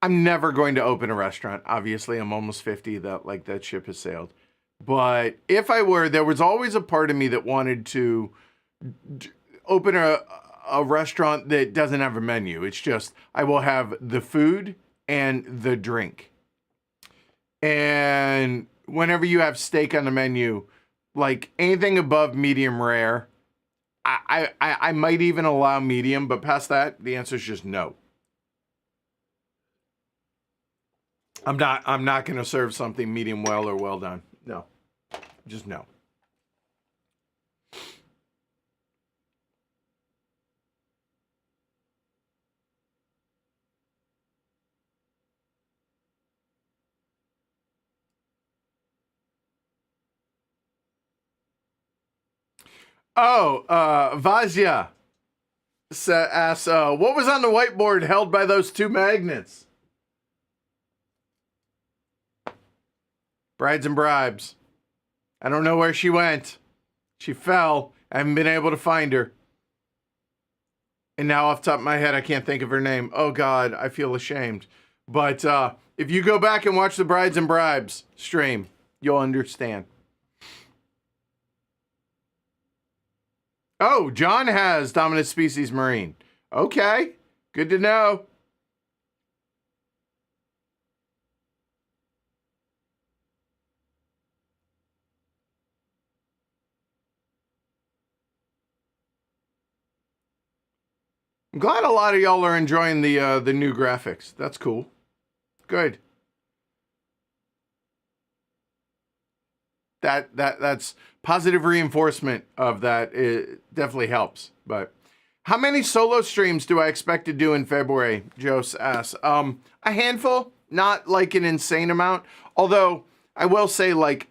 I'm never going to open a restaurant. Obviously, I'm almost 50. That ship has sailed. But if I were, there was always a part of me that wanted to open a restaurant that doesn't have a menu. It's just, I will have the food and the drink. And whenever you have steak on the menu, like anything above medium rare, I might even allow medium, but past that, the answer is just no. I'm not going to serve something medium well or well done. No. Just no. Oh, Vazia asks, what was on the whiteboard held by those two magnets? Brides and bribes. I don't know where she went. She fell. I haven't been able to find her. And now off the top of my head, I can't think of her name. Oh, God, I feel ashamed. But if you go back and watch the Brides and Bribes stream, you'll understand. Oh, John has Dominant Species Marine. Okay, good to know. I'm glad a lot of y'all are enjoying the new graphics. That's cool. Good. That's positive reinforcement of that. It definitely helps. But how many solo streams do I expect to do in February? Jose asks. A handful, not like an insane amount. Although I will say, like,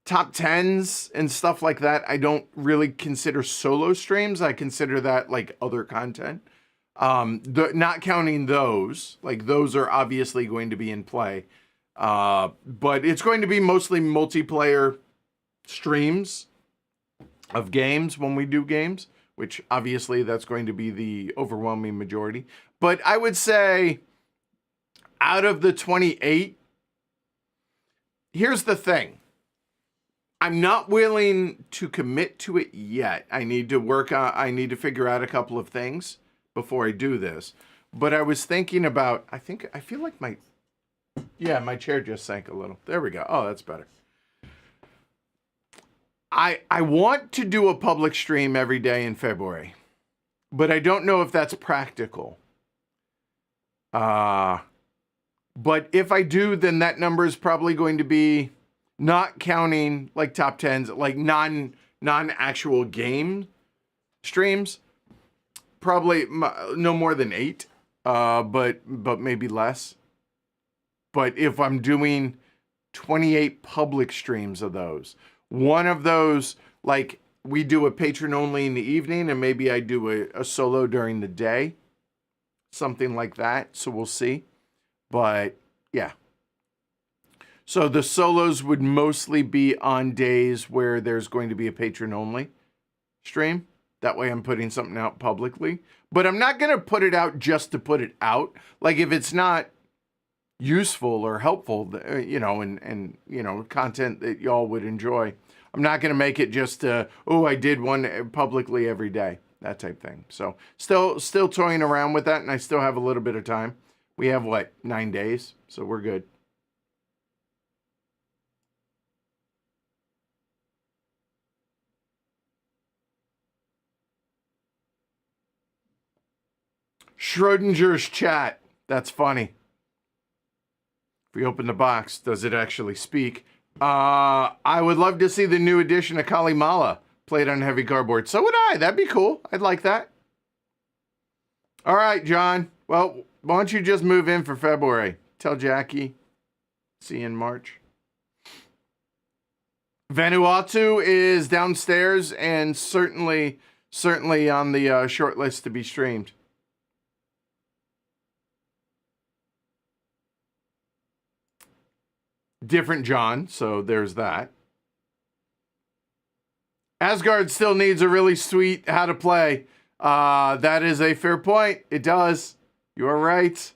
top tens and stuff like that, I don't really consider solo streams. I consider that like other content. Not counting those, like those are obviously going to be in play. But it's going to be mostly multiplayer streams of games when we do games, which obviously that's going to be the overwhelming majority. But I would say out of the 28, here's the thing. I'm not willing to commit to it yet. I need to figure out a couple of things before I do this. But I was thinking about, I feel like my chair just sank a little. There we go. Oh, that's better. I want to do a public stream every day in February, but I don't know if that's practical. But if I do, then that number is probably going to be, not counting like top tens, like non-actual game streams, probably no more than 8, but maybe less. But if I'm doing 28 public streams of those, one of those, like we do a patron only in the evening, and maybe I do a solo during the day, something like that. So we'll see. But yeah. So the solos would mostly be on days where there's going to be a patron only stream. That way I'm putting something out publicly. But I'm not going to put it out just to put it out. Like if it's not useful or helpful, and content that y'all would enjoy, I'm not going to make it just, I did one publicly every day, that type thing. So still toying around with that, and I still have a little bit of time. We have, 9 days, so we're good. Schrodinger's chat. That's funny. If we open the box, does it actually speak? I would love to see the new edition of Kalimala played on heavy cardboard. So would I. That'd be cool. I'd like that. All right, John. Well, why don't you just move in for February? Tell Jackie. See you in March. Vanuatu is downstairs and certainly on the short list to be streamed. Different John, so there's that. Asgard still needs a really sweet how to play. That is a fair point. It does. You are right.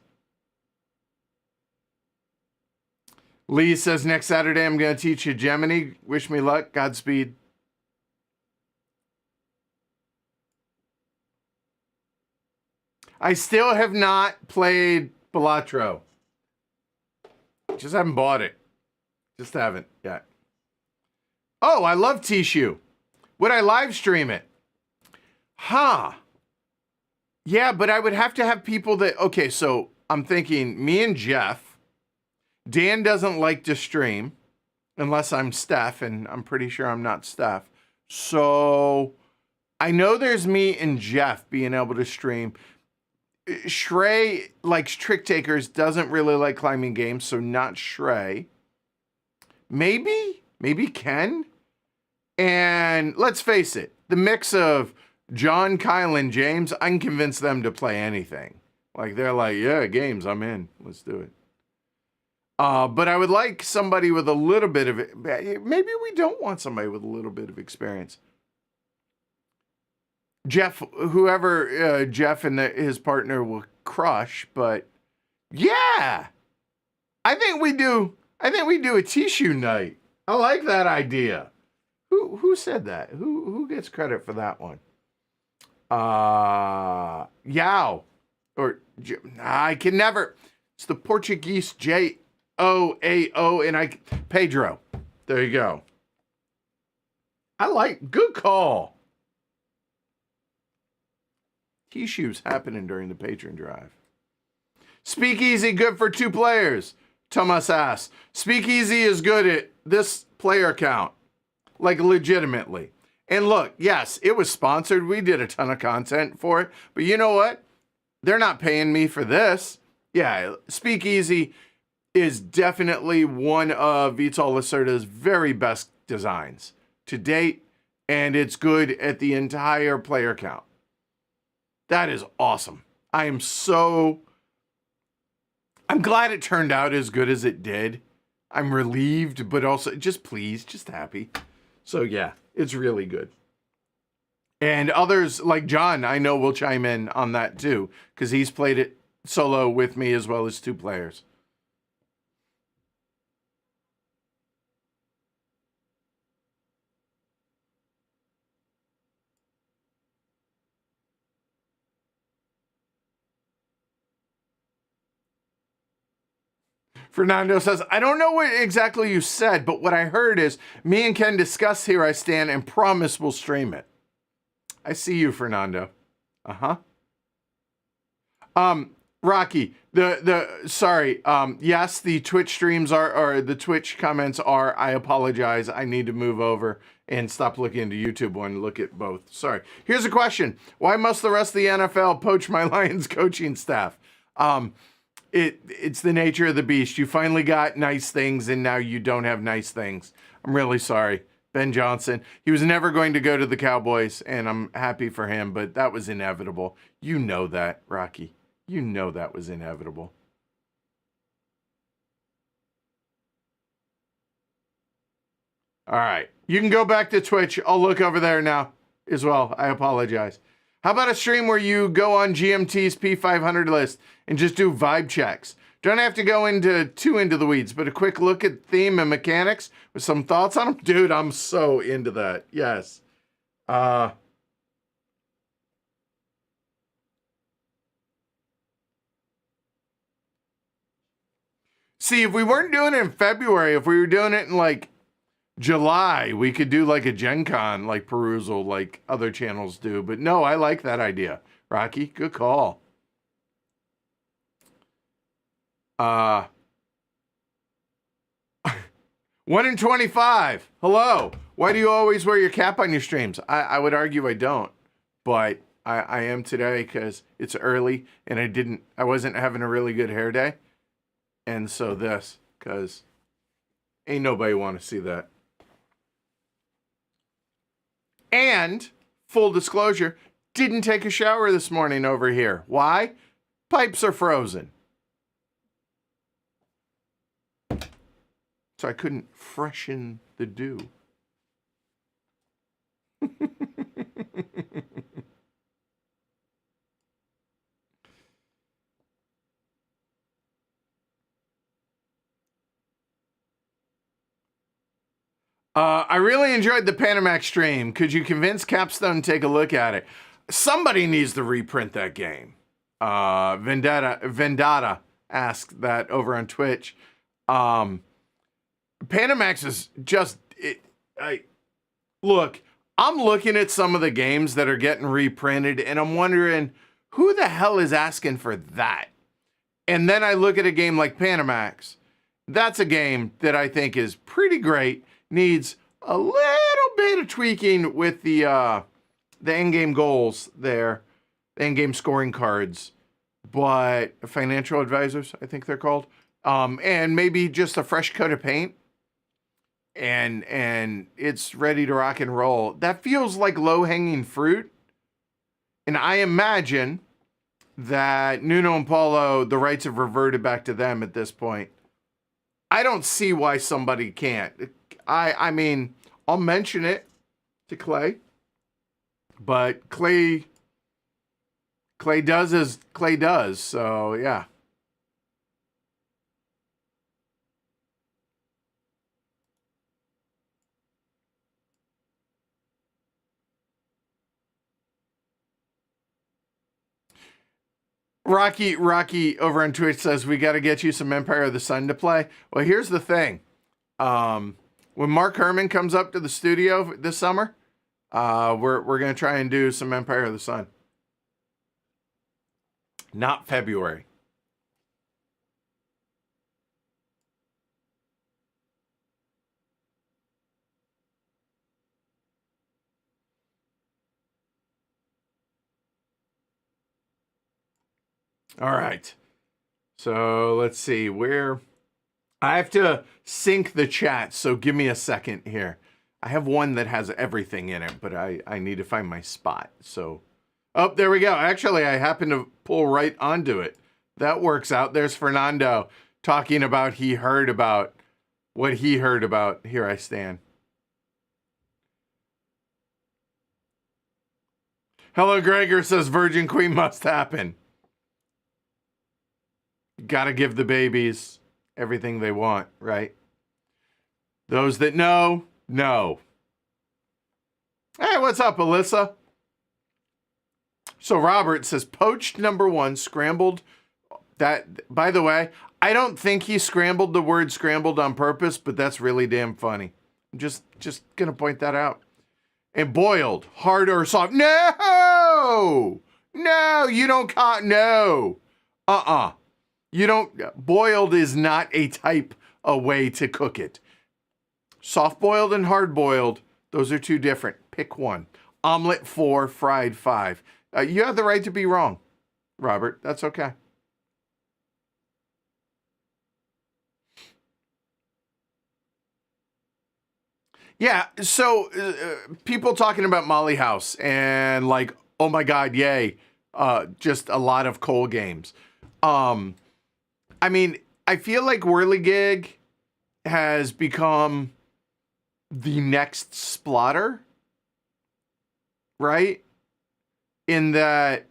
Lee says, next Saturday I'm going to teach you Gemini. Wish me luck. Godspeed. I still have not played Balatro. Just haven't bought it. Just haven't yet. Oh, I love Tishu. Would I live stream it? Huh. Yeah, but I would have to have people that... Okay, so I'm thinking me and Jeff. Dan doesn't like to stream unless I'm Steph, and I'm pretty sure I'm not Steph. So I know there's me and Jeff being able to stream. Shrey likes Trick Takers, doesn't really like climbing games, so not Shrey. Maybe Ken. And let's face it, the mix of John, Kyle, and James, I can convince them to play anything. Like, they're like, yeah, games, I'm in. Let's do it. But I would like somebody with a little bit of it. Maybe we don't want somebody with a little bit of experience. Jeff, whoever Jeff and his partner will crush, but yeah, I think we do a Tishu night. I like that idea. Who said that? Who gets credit for that one? Yao, or I can never. It's the Portuguese J-O-A-O, and Pedro. There you go. Good call. Tishu's happening during the Patron drive. Speakeasy good for 2 players. Thomas asks. Speakeasy is good at this player count. Like, legitimately. And look, yes, it was sponsored. We did a ton of content for it. But you know what? They're not paying me for this. Yeah, Speakeasy is definitely one of Vital Lacerda's very best designs to date. And it's good at the entire player count. That is awesome. I'm glad it turned out as good as it did. I'm relieved, but also just pleased, just happy. So yeah, it's really good. And others like John, I know will chime in on that too, because he's played it solo with me as well as 2 players. Fernando says, I don't know what exactly you said, but what I heard is me and Ken discuss Here I Stand and promise we'll stream it. I see you, Fernando. Rocky, sorry. Yes, the Twitch streams or the Twitch comments are, I apologize. I need to move over and stop looking into YouTube one, look at both. Sorry. Here's a question. Why must the rest of the NFL poach my Lions coaching staff? It's the nature of the beast. You finally got nice things, and now you don't have nice things. I'm really sorry. Ben Johnson, he was never going to go to the Cowboys, and I'm happy for him, but that was inevitable. You know that, Rocky. You know that was inevitable. All right. You can go back to Twitch. I'll look over there now as well. I apologize. How about a stream where you go on GMT's P500 list and just do vibe checks? Don't have to go too into the weeds, but a quick look at theme and mechanics with some thoughts on them. Dude, I'm so into that. Yes. See, if we weren't doing it in February, if we were doing it in like July, we could do like a Gen Con, like perusal, like other channels do. But no, I like that idea. Rocky, good call. 1 in 25. Hello. Why do you always wear your cap on your streams? I would argue I don't, but I am today because it's early and I wasn't having a really good hair day. And so this, because ain't nobody want to see that. And full disclosure, didn't take a shower this morning over here. Why? Pipes are frozen. So I couldn't freshen the dew. I really enjoyed the Panamax stream. Could you convince Capstone to take a look at it? Somebody needs to reprint that game. Vendetta asked that over on Twitch. Panamax is just look, I'm looking at some of the games that are getting reprinted and I'm wondering who the hell is asking for that? And then I look at a game like Panamax. That's a game that I think is pretty great. Needs a little bit of tweaking with the in-game goals there, the in-game scoring cards, but financial advisors, I think they're called, and maybe just a fresh coat of paint, and it's ready to rock and roll. That feels like low-hanging fruit, and I imagine that Nuno and Paulo, the rights have reverted back to them at this point. I don't see why somebody can't. I mean, I'll mention it to Clay, but Clay does as Clay does, so yeah. Rocky over on Twitch says we got to get you some Empire of the Sun to play. Well, here's the thing. When Mark Herman comes up to the studio this summer, we're gonna try and do some Empire of the Sun. Not February. All right. So let's see where I have to sync the chat. So give me a second here. I have one that has everything in it, but I need to find my spot. So, oh, there we go. Actually, I happen to pull right onto it. That works out. There's Fernando talking about he heard about what he heard about. Here I stand. Hello, Gregor says Virgin Queen must happen. Gotta give the babies everything they want, right? Those that know. Hey, what's up, Alyssa? So Robert says poached #1, scrambled. That, by the way, I don't think he scrambled the word scrambled on purpose, but that's really damn funny. I'm just gonna point that out. And boiled, hard or soft. No, you don't no. You don't, boiled is not a type of way to cook it. Soft boiled and hard boiled, those are two different. Pick one. Omelet 4, fried 5. You have the right to be wrong, Robert. That's okay. Yeah, so people talking about Molly House and like, oh my God, yay. Just a lot of Cole games. I mean, I feel like Whirligig has become the next Splotter, right? In that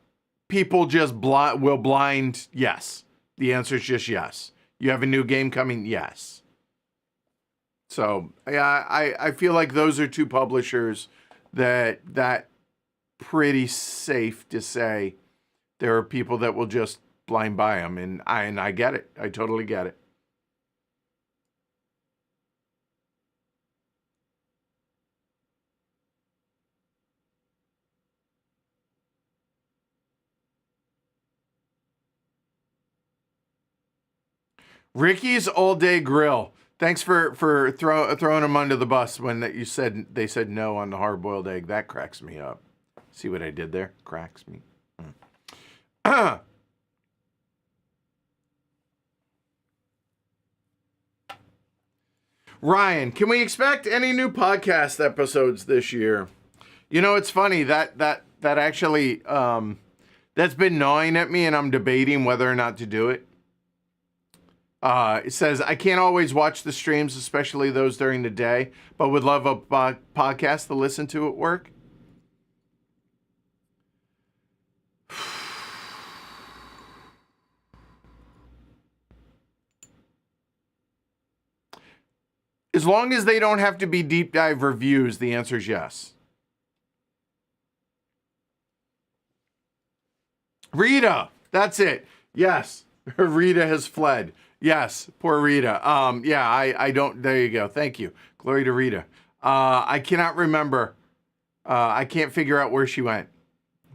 people just will blind yes. The answer is just yes. You have a new game coming? Yes. So yeah, I feel like those are two publishers that pretty safe to say there are people that will just blind buy them, and I get it. I totally get it. Ricky's All Day Grill. Thanks for throwing them under the bus when that they said no on the hard boiled egg. That cracks me up. See what I did there? Cracks me. Ryan, can we expect any new podcast episodes this year? You know, it's funny that actually that's been gnawing at me, and I'm debating whether or not to do it. It says, I can't always watch the streams, especially those during the day, but would love a podcast to listen to at work. As long as they don't have to be deep dive reviews, the answer is yes. Rita, that's it. Yes, Rita has fled. Yes, poor Rita. Yeah, I don't. There you go. Thank you, glory to Rita. I cannot remember. I can't figure out where she went.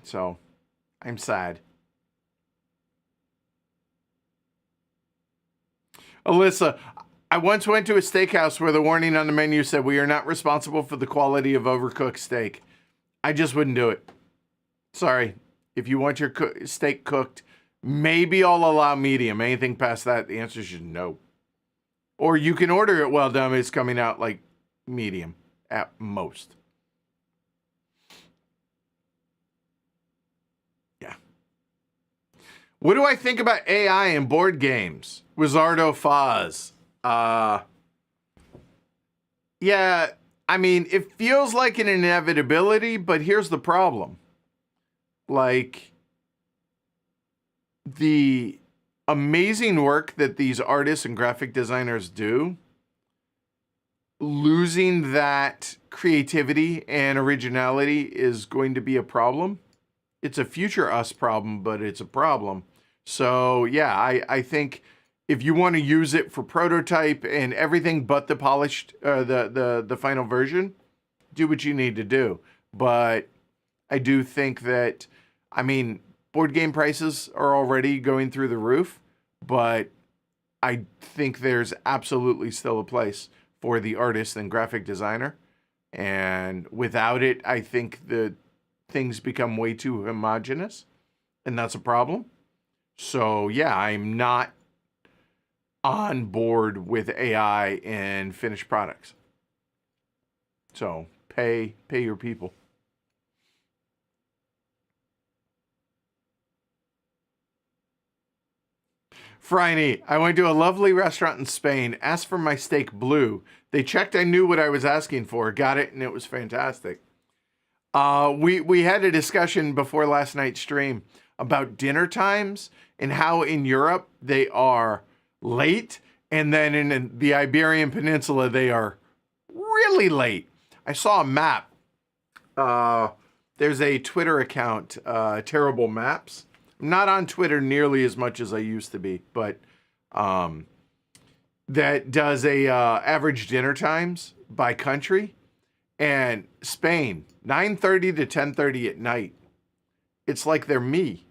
So, I'm sad. Alyssa, I once went to a steakhouse where the warning on the menu said, we are not responsible for the quality of overcooked steak. I just wouldn't do it. Sorry. If you want your steak cooked, maybe I'll allow medium. Anything past that, the answer is no. Or you can order it well done. It's coming out like medium at most. Yeah. What do I think about AI in board games? Wizardo Foz. Yeah, I mean, it feels like an inevitability, but here's the problem. Like, the amazing work that these artists and graphic designers do, losing that creativity and originality is going to be a problem. It's a future us problem, but it's a problem. So, yeah, I think if you want to use it for prototype and everything but the polished, the final version, do what you need to do. But I do think that, I mean, board game prices are already going through the roof, but I think there's absolutely still a place for the artist and graphic designer. And without it, I think the things become way too homogenous, and that's a problem. So, yeah, I'm not on board with AI and finished products. So pay your people. Friday, I went to a lovely restaurant in Spain, asked for my steak blue. They checked I knew what I was asking for, got it, and it was fantastic. We had a discussion before last night's stream about dinner times and how in Europe they are late, and then in the Iberian Peninsula they are really late. I saw a map. There's a Twitter account, Terrible Maps. I'm not on Twitter nearly as much as I used to be, but that does a average dinner times by country. And Spain, 9:30 to 10:30 at night. It's like they're me.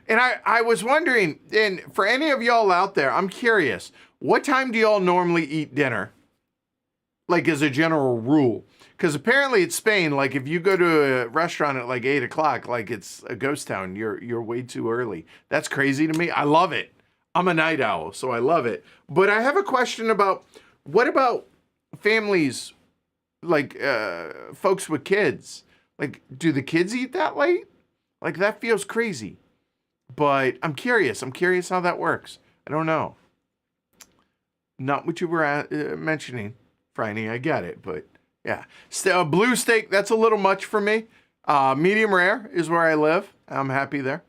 And I was wondering, and for any of y'all out there, I'm curious, what time do y'all normally eat dinner? Like as a general rule. Because apparently it's Spain, like if you go to a restaurant at like 8 o'clock, like it's a ghost town, you're way too early. That's crazy to me. I love it. I'm a night owl, so I love it. But I have a question about, what about families, like folks with kids? Like, do the kids eat that late? Like, that feels crazy. But I'm curious. I'm curious how that works. I don't know. Not what you were mentioning, Franny. I get it, but yeah. Blue steak, that's a little much for me. Medium rare is where I live. I'm happy there.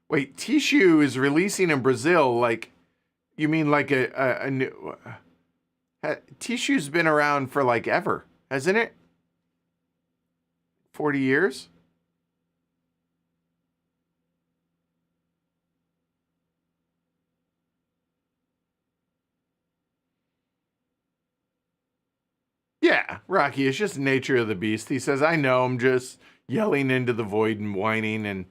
Wait, Tissue is releasing in Brazil. Like, you mean like a new... Tissue's been around for like ever, hasn't it? 40 years? Yeah, Rocky, it's just nature of the beast. He says, I know, I'm just, yelling into the void and whining and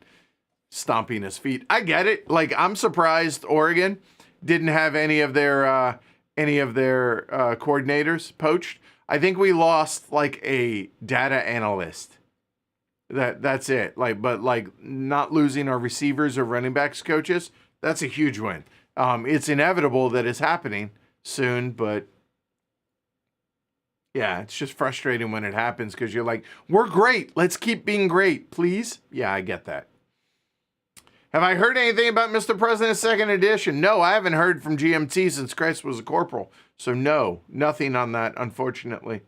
stomping his feet. I get it. Like, I'm surprised Oregon didn't have any of their coordinators poached. I think we lost like a data analyst. That's it. But not losing our receivers or running backs coaches, that's a huge win. It's inevitable that it's happening soon, but yeah, it's just frustrating when it happens because you're like, we're great. Let's keep being great, please. Yeah, I get that. Have I heard anything about Mr. President's second edition? No, I haven't heard from GMT since Christ was a corporal. So no, nothing on that, unfortunately.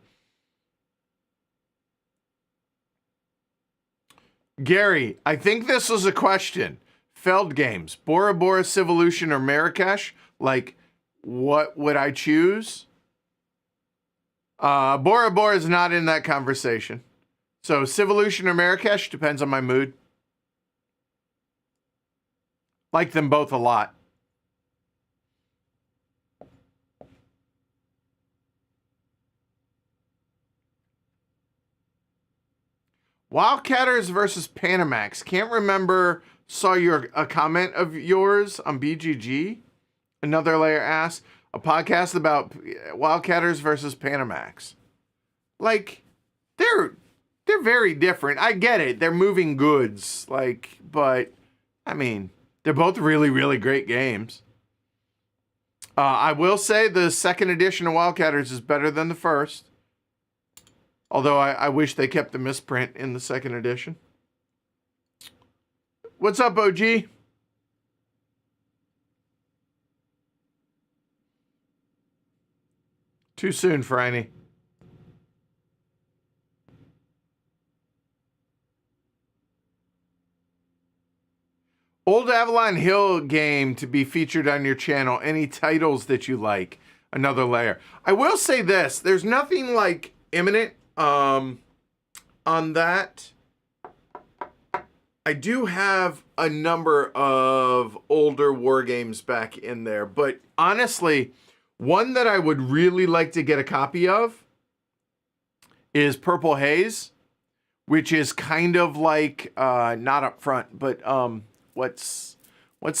Gary, I think this was a question. Feld games, Bora Bora, Civolution, or Marrakesh? Like, what would I choose? Bora Bora is not in that conversation. So Civolution or Marrakesh, depends on my mood. Like them both a lot. Wildcatters versus Panamax. Can't remember. Saw a comment of yours on BGG. Another layer asked a podcast about Wildcatters versus Panamax. Like, they're very different. I get it. They're moving goods. Like, but I mean, they're both really, really great games. I will say the second edition of Wildcatters is better than the first. Although I wish they kept the misprint in the second edition. What's up, OG? Too soon, Franny. Old Avalon Hill game to be featured on your channel. Any titles that you like? Another layer. I will say this. There's nothing like imminent on that. I do have a number of older war games back in there, but honestly, one that I would really like to get a copy of is Purple Haze, which is kind of like not up front, but what's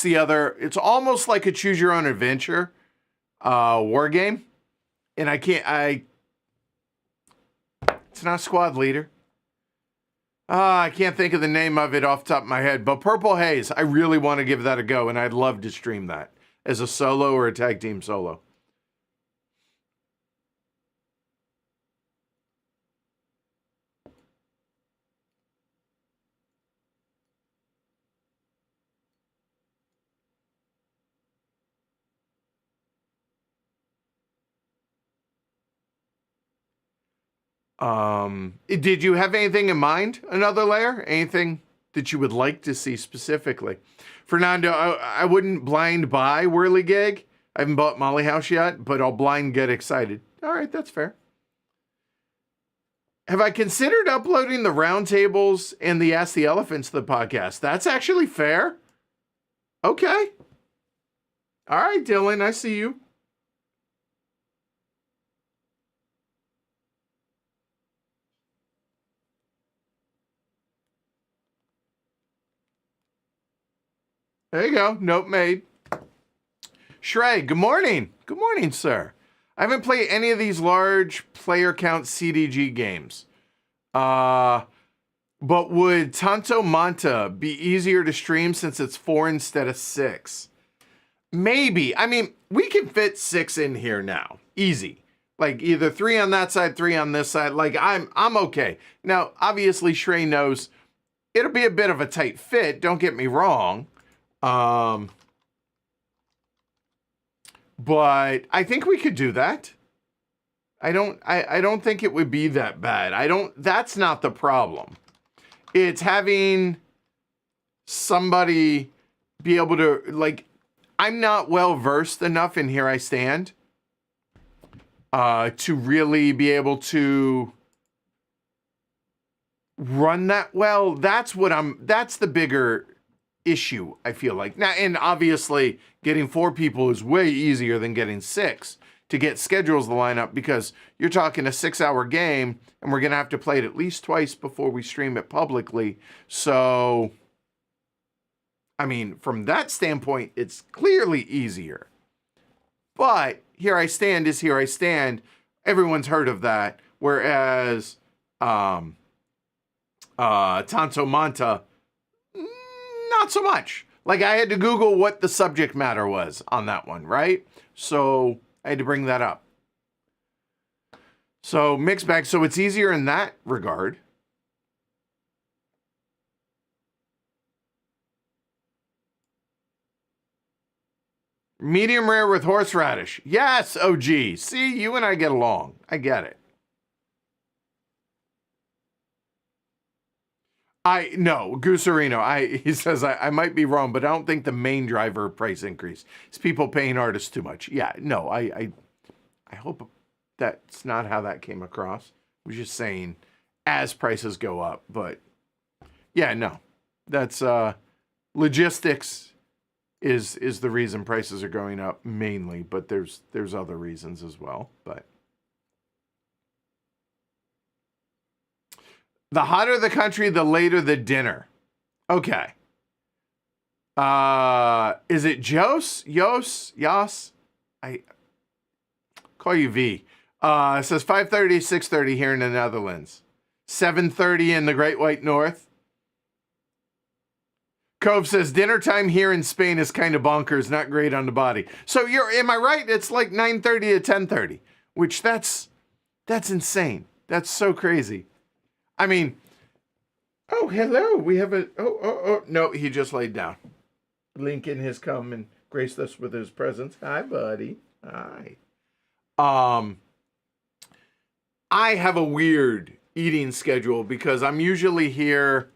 the other? It's almost like a choose your own adventure war game, and it's not Squad Leader. I can't think of the name of it off the top of my head, but Purple Haze, I really want to give that a go, and I'd love to stream that as a solo or a tag team solo. Did you have anything in mind? Another layer? Anything that you would like to see specifically? Fernando, I wouldn't blind buy Whirligig. I haven't bought Molly House yet, but I'll blind get excited. All right, that's fair. Have I considered uploading the roundtables and the Ask the Elephants to the podcast? That's actually fair. Okay. All right, Dylan, I see you. There you go. Note made. Shrey, good morning. Good morning, sir. I haven't played any of these large player count CDG games. But would Tanto Manta be easier to stream since it's 4 instead of 6? Maybe. I mean, we can fit 6 in here now. Easy. Like either 3 on that side, 3 on this side. Like I'm okay. Now, obviously Shrey knows it'll be a bit of a tight fit, don't get me wrong. But I think we could do that. I don't think it would be that bad. That's not the problem. It's having somebody be able to, like, I'm not well versed enough in Here I Stand to really be able to run that well. That's the bigger issue, I feel like. Now, and obviously getting 4 people is way easier than getting 6. to get schedules to line up, because you're talking a 6-hour game and we're going to have to play it at least twice before we stream it publicly. So, I mean, from that standpoint, it's clearly easier. But Here I Stand is Here I Stand. Everyone's heard of that. Whereas Tanto Manta, not so much. Like, I had to Google what the subject matter was on that one, right? So I had to bring that up. So mixed bag. So it's easier in that regard. Medium rare with horseradish. Yes, OG. See, you and I get along. I get it. Gooserino. He says I might be wrong, but I don't think the main driver of price increase is people paying artists too much. Yeah, no, I hope that's not how that came across. I was just saying as prices go up, but yeah, no, that's logistics is the reason prices are going up mainly, but there's other reasons as well, but. The hotter the country, the later the dinner. Okay. Is it Yos? I call you V. It says 5:30, 6:30 here in the Netherlands. 7:30 in the Great White North. Cove says dinner time here in Spain is kind of bonkers, not great on the body. So am I right? It's like 9:30 to 10:30, which that's insane. That's so crazy. I mean, oh, hello. We have no, he just laid down. Lincoln has come and graced us with his presence. Hi, buddy. Hi. I have a weird eating schedule because I'm usually here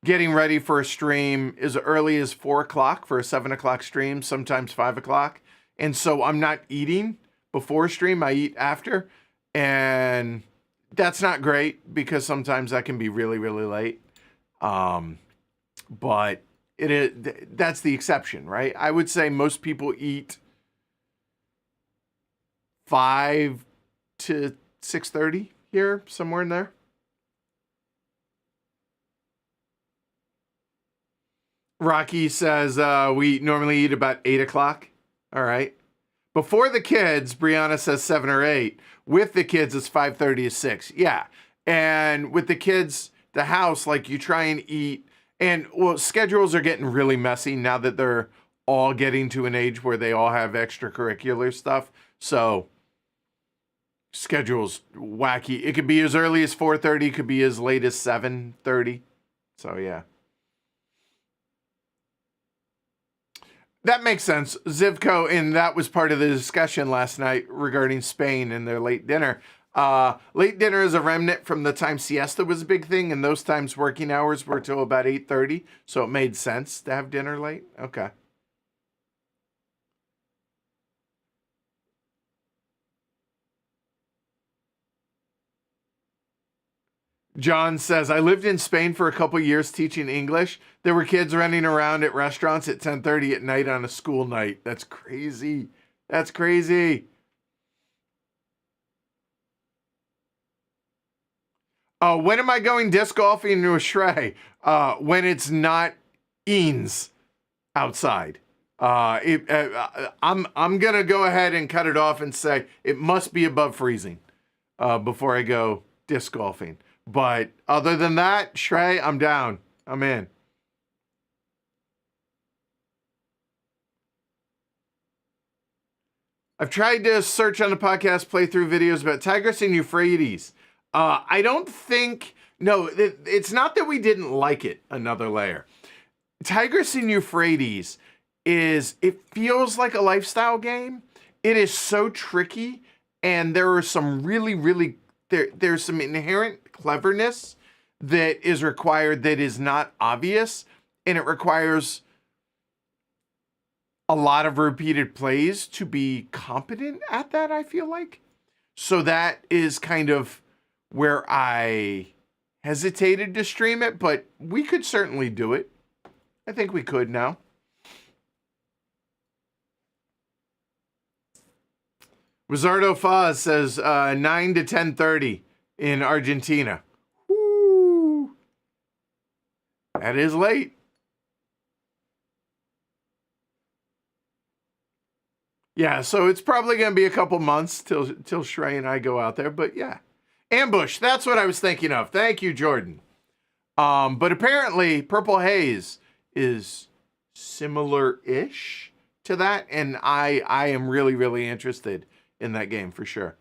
getting ready for a stream as early as 4 o'clock for a 7 o'clock stream, sometimes 5 o'clock. And so I'm not eating before stream. I eat after. And that's not great because sometimes that can be really, really late. But that's the exception, right? I would say most people eat 5 to 6:30 here, somewhere in there. Rocky says we normally eat about 8 o'clock. All right. Before the kids, Brianna says 7 or 8. With the kids, it's 5:30 to 6. Yeah. And with the kids, the house, like you try and eat. And, well, schedules are getting really messy now that they're all getting to an age where they all have extracurricular stuff. So, schedule's wacky. It could be as early as 4:30. It could be as late as 7:30. So, yeah. That makes sense. Zivko, and that was part of the discussion last night regarding Spain and their late dinner. Late dinner is a remnant from the time siesta was a big thing, and those times working hours were till about 8:30, so it made sense to have dinner late. Okay. John says, I lived in Spain for a couple years teaching English. There were kids running around at restaurants at 10:30 at night on a school night. That's crazy. That's crazy. When am I going disc golfing to a Shrey? When it's not Eanes outside. I'm going to go ahead and cut it off and say it must be above freezing before I go disc golfing. But other than that, Shrey, I'm down. I'm in. I've tried to search on the podcast playthrough videos about Tigris and Euphrates. I don't think... No, it's not that we didn't like it, another layer. Tigris and Euphrates it feels like a lifestyle game. It is so tricky, and there are some really... There's some inherent cleverness that is required that is not obvious, and it requires a lot of repeated plays to be competent at that, I feel like. So that is kind of where I hesitated to stream it, but we could certainly do it. I think we could now. Wizardo Faz says 9 to 10:30 in Argentina. Woo. That is late. Yeah, so it's probably going to be a couple months till Shrey and I go out there. But yeah, Ambush. That's what I was thinking of. Thank you, Jordan. But apparently, Purple Haze is similar-ish to that, and I am really, really interested in that game for sure.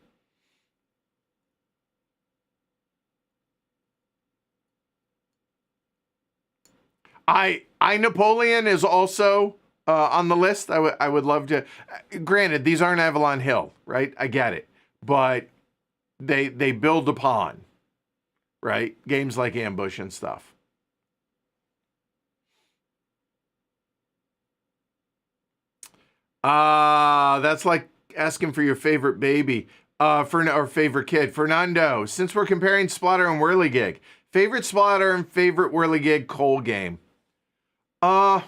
I Napoleon is also on the list. I would love to. Granted, these aren't Avalon Hill, right? I get it, but they build upon, right, games like Ambush and stuff. That's like asking for your favorite baby, or favorite kid. Fernando, since we're comparing Splatter and Whirligig, favorite Splatter and favorite Whirligig Cole game. I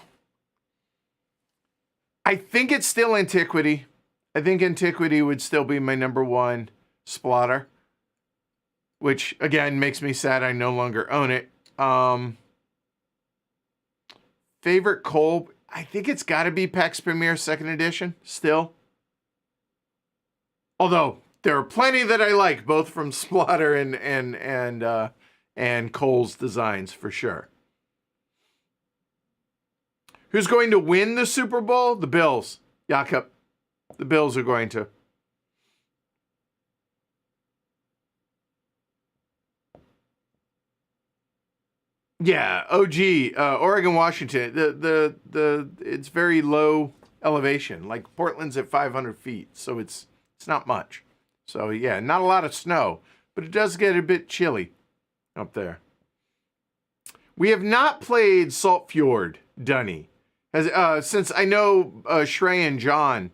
think it's still Antiquity. I think Antiquity would still be my number one Splatter, which again makes me sad I no longer own it. Favorite Cole, I think it's got to be PAX Premier 2nd Edition still. Although there are plenty that I like, both from Splatter and Cole's designs for sure. Who's going to win the Super Bowl? The Bills. Jakob. The Bills are going to. Yeah, OG, Oregon, Washington. It's very low elevation. Like Portland's at 500 feet, so it's not much. So yeah, not a lot of snow, but it does get a bit chilly up there. We have not played Salt Fjord, Dunny. Since I know Shrey and John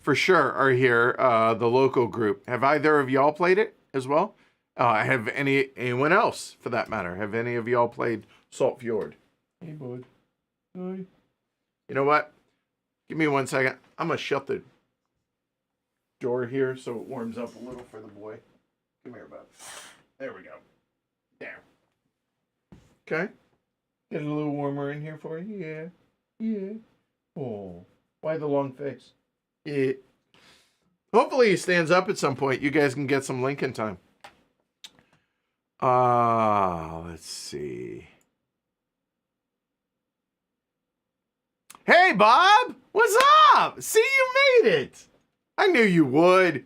for sure are here, the local group. Have either of y'all played it as well? Have anyone else, for that matter? Have any of y'all played Salt Fjord? Hey, bud. Hi. You know what? Give me 1 second. I'm going to shut the door here so it warms up a little for the boy. Come here, bud. There we go. There. Okay. Get it a little warmer in here for you? Yeah. Yeah. Oh. Why the long face? Yeah. Hopefully he stands up at some point. You guys can get some Lincoln time. Let's see. Hey, Bob! What's up? See, you made it! I knew you would.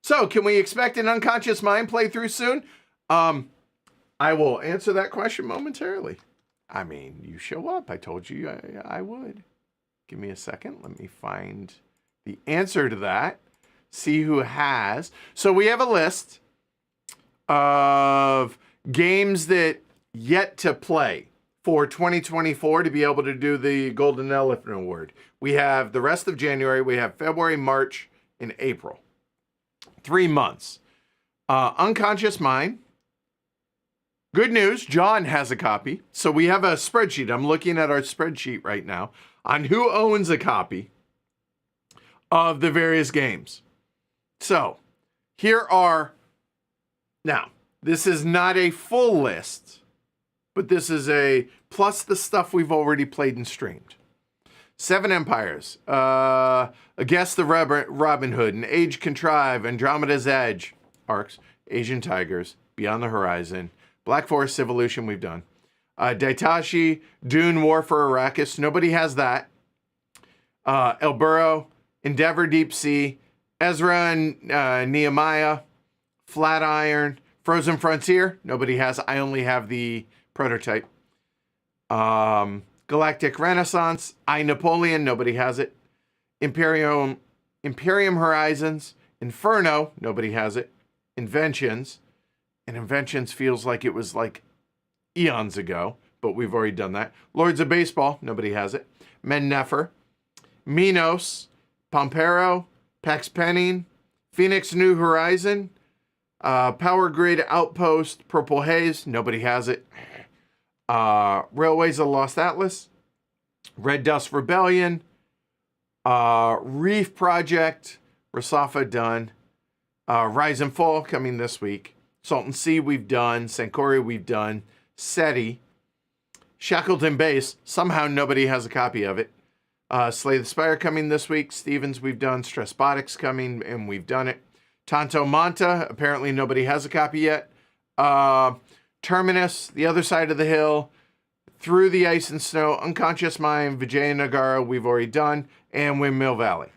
So, can we expect an Unconscious Mind playthrough soon? I will answer that question momentarily. I mean, you show up. I told you I would. Give me a second. Let me find the answer to that. See who has. So, we have a list of games that yet to play for 2024 to be able to do the Golden Elephant Award. We have the rest of January. We have February, March, and April. 3 months. Unconscious Mind. Good news, John has a copy. So we have a spreadsheet. I'm looking at our spreadsheet right now on who owns a copy of the various games. So here are... Now, this is not a full list, but this is a plus the stuff we've already played and streamed. 7 Empires, Against the Robin Hood, An Age Contrive, Andromeda's Edge, Arcs, Asian Tigers, Beyond the Horizon, Black Forest Evolution we've done. Daitashi, Dune, War for Arrakis, nobody has that. El Burro, Endeavor, Deep Sea, Ezra and Nehemiah, Flatiron, Frozen Frontier, nobody has. I only have the prototype. Galactic Renaissance, Napoleon, nobody has it. Imperium Horizons, Inferno, nobody has it. Inventions, and Inventions feels like it was like eons ago, but we've already done that. Lords of Baseball, nobody has it. Men Nefer, Minos, Pampero, Pax Penning, Phoenix New Horizon, Power Grid Outpost, Purple Haze, nobody has it. Railways of the Lost Atlas, Red Dust Rebellion, Reef Project, Rasafa done. Rise and Fall coming this week. Salton Sea we've done. Sankori we've done. SETI. Shackleton Base. Somehow nobody has a copy of it. Slay the Spire coming this week. Stevens we've done. Stressbotics coming and we've done it. Tanto Manta. Apparently nobody has a copy yet. Terminus. The Other Side of the Hill. Through the Ice and Snow. Unconscious Mind. Vijayanagara we've already done. And Windmill Valley.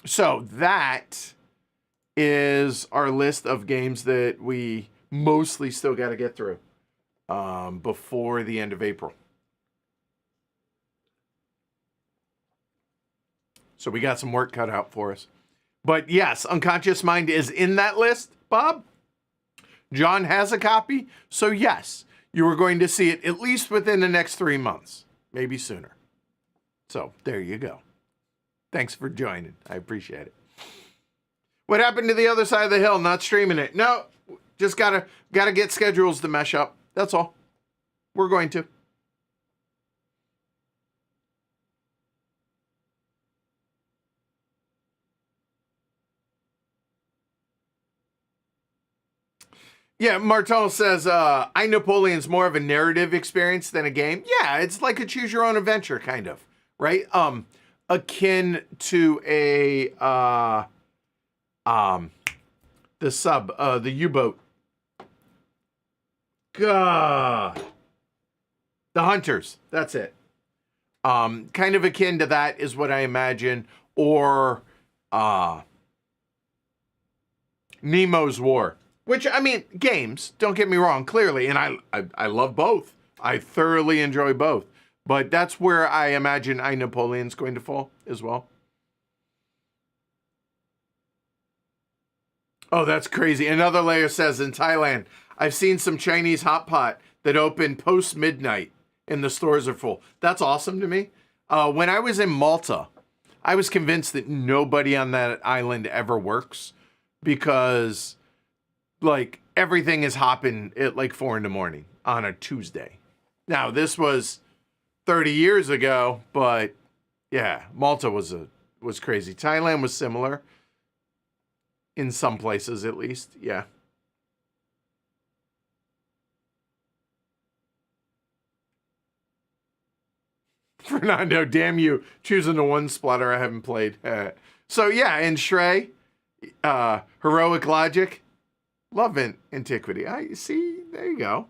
So that is our list of games that we mostly still got to get through before the end of April. So we got some work cut out for us. But yes, Unconscious Mind is in that list, Bob. John has a copy. So yes, you are going to see it at least within the next 3 months, maybe sooner. So there you go. Thanks for joining. I appreciate it. What happened to The Other Side of the Hill? Not streaming it. No, just gotta get schedules to mesh up. That's all. We're going to. Yeah, Martel says, I Napoleon's more of a narrative experience than a game. Yeah, it's like a choose your own adventure kind of, right? Akin to a the U-boat. God. The Hunters. That's it. Kind of akin to that is what I imagine. Or Nemo's War. Which, I mean, games, don't get me wrong, clearly. And I love both. I thoroughly enjoy both. But that's where I imagine I Napoleon's going to fall as well. Oh, that's crazy. Another layer says, in Thailand, I've seen some Chinese hot pot that open post-midnight and the stores are full. That's awesome to me. When I was in Malta, I was convinced that nobody on that island ever works because, like, everything is hopping at like 4 a.m. on a Tuesday. Now, this was 30 years ago, but yeah, Malta was crazy. Thailand was similar. In some places, at least. Yeah. Fernando, damn you. Choosing the one splatter I haven't played. So, yeah, in Shrey, Heroic Logic, love Antiquity. I see, there you go.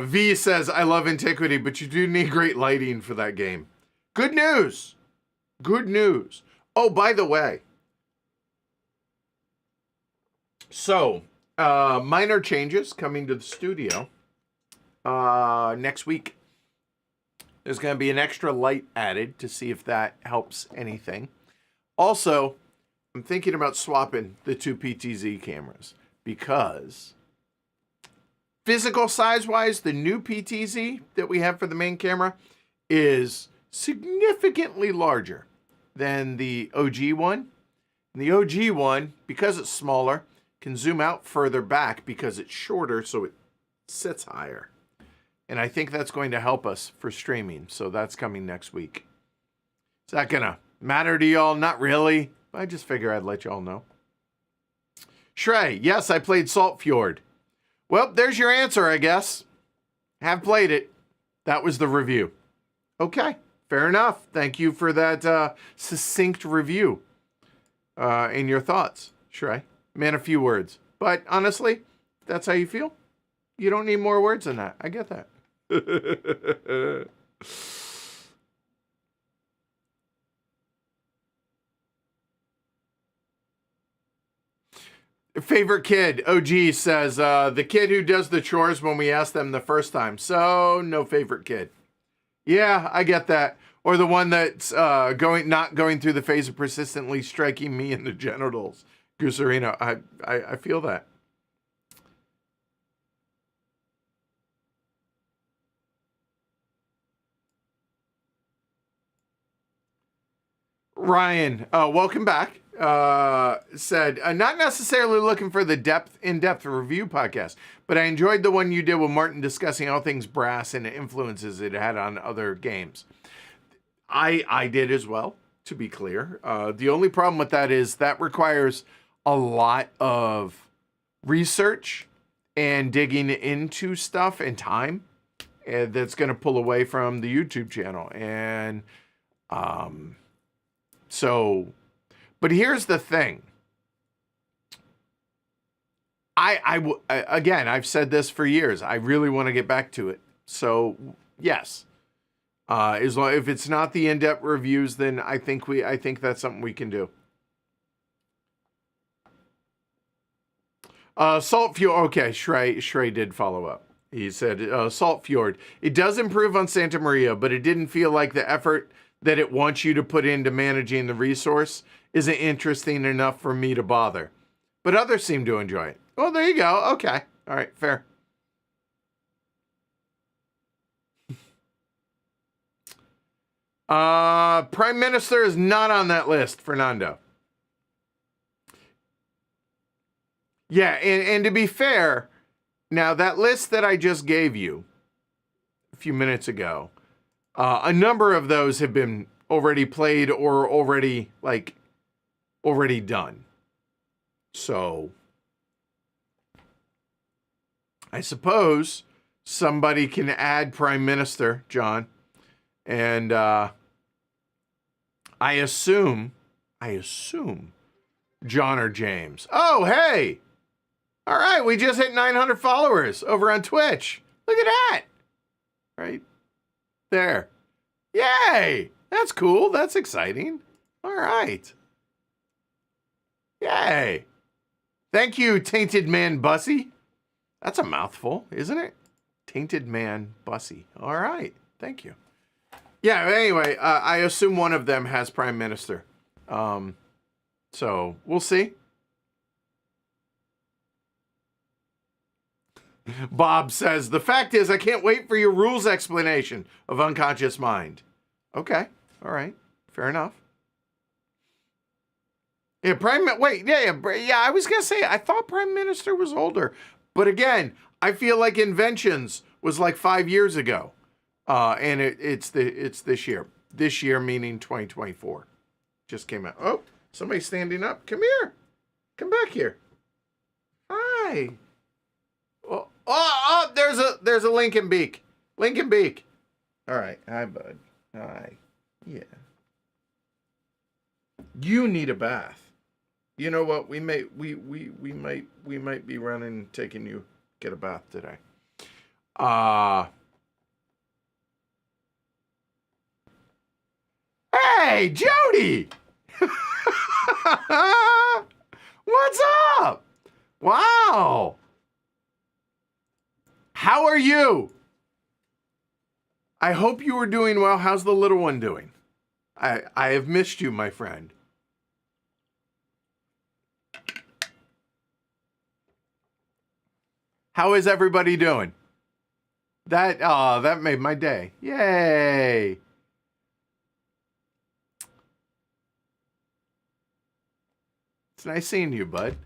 V says, I love Antiquity, but you do need great lighting for that game. Good news. Good news. Oh, by the way. So, minor changes coming to the studio next week. There's going to be an extra light added to see if that helps anything. Also, I'm thinking about swapping the 2 PTZ cameras because physical size-wise, the new PTZ that we have for the main camera is significantly larger than the OG one. And the OG one, because it's smaller, can zoom out further back because it's shorter, so it sits higher. And I think that's going to help us for streaming, so that's coming next week. Is that gonna matter to y'all? Not really. I just figure I'd let y'all know. Shrey, yes, I played Salt Fjord. Well, there's your answer, I guess. Have played it. That was the review. Okay. Fair enough. Thank you for that succinct review and your thoughts, Shrey. Man, a few words. But honestly, if that's how you feel, you don't need more words than that. I get that. Favorite kid, OG says, the kid who does the chores when we ask them the first time. So, no favorite kid. Yeah, I get that. Or the one that's not going through the phase of persistently striking me in the genitals. Gooserino, I feel that. Ryan, welcome back. Said, not necessarily looking for the in-depth review podcast, but I enjoyed the one you did with Martin discussing all things brass and the influences it had on other games. I did as well, to be clear. The only problem with that is that requires a lot of research and digging into stuff and time, and that's going to pull away from the YouTube channel. And so, but here's the thing. Again, I've said this for years. I really want to get back to it. So yes, as long if it's not the in-depth reviews, then I think that's something we can do. Salt Fjord. Okay, Shrey did follow up. He said Salt Fjord. It does improve on Santa Maria, but it didn't feel like the effort that it wants you to put into managing the resource isn't interesting enough for me to bother. But others seem to enjoy it. Well, there you go. Okay. All right. Fair. Prime Minister is not on that list, Fernando. Yeah, and to be fair, now that list that I just gave you a few minutes ago, a number of those have been already played or already done. So I suppose somebody can add Prime Minister, John, and I assume John or James. Oh, hey! All right, we just hit 900 followers over on Twitch. Look at that. Right there. Yay! That's cool. That's exciting. All right. Yay. Thank you, Tainted Man Bussy. That's a mouthful, isn't it? Tainted Man Bussy. All right. Thank you. Yeah, anyway, I assume one of them has Prime Minister. So we'll see. Bob says, the fact is, I can't wait for your rules explanation of Unconscious Mind. Okay. All right. Fair enough. Yeah, I was going to say, I thought Prime Minister was older. But again, I feel like Inventions was like 5 years ago. And it's this year. This year meaning 2024. Just came out. Oh, somebody's standing up. Come here. Come back here. Hi. Oh, there's a Lincoln Beak. Lincoln Beak. All right. Hi, bud. Hi. Yeah. You need a bath. You know what? We might be running, taking you get a bath today. Hey, Jody. What's up? Wow. How are you? I hope you are doing well. How's the little one doing? I have missed you, my friend. How is everybody doing? That made my day. Yay. It's nice seeing you, bud.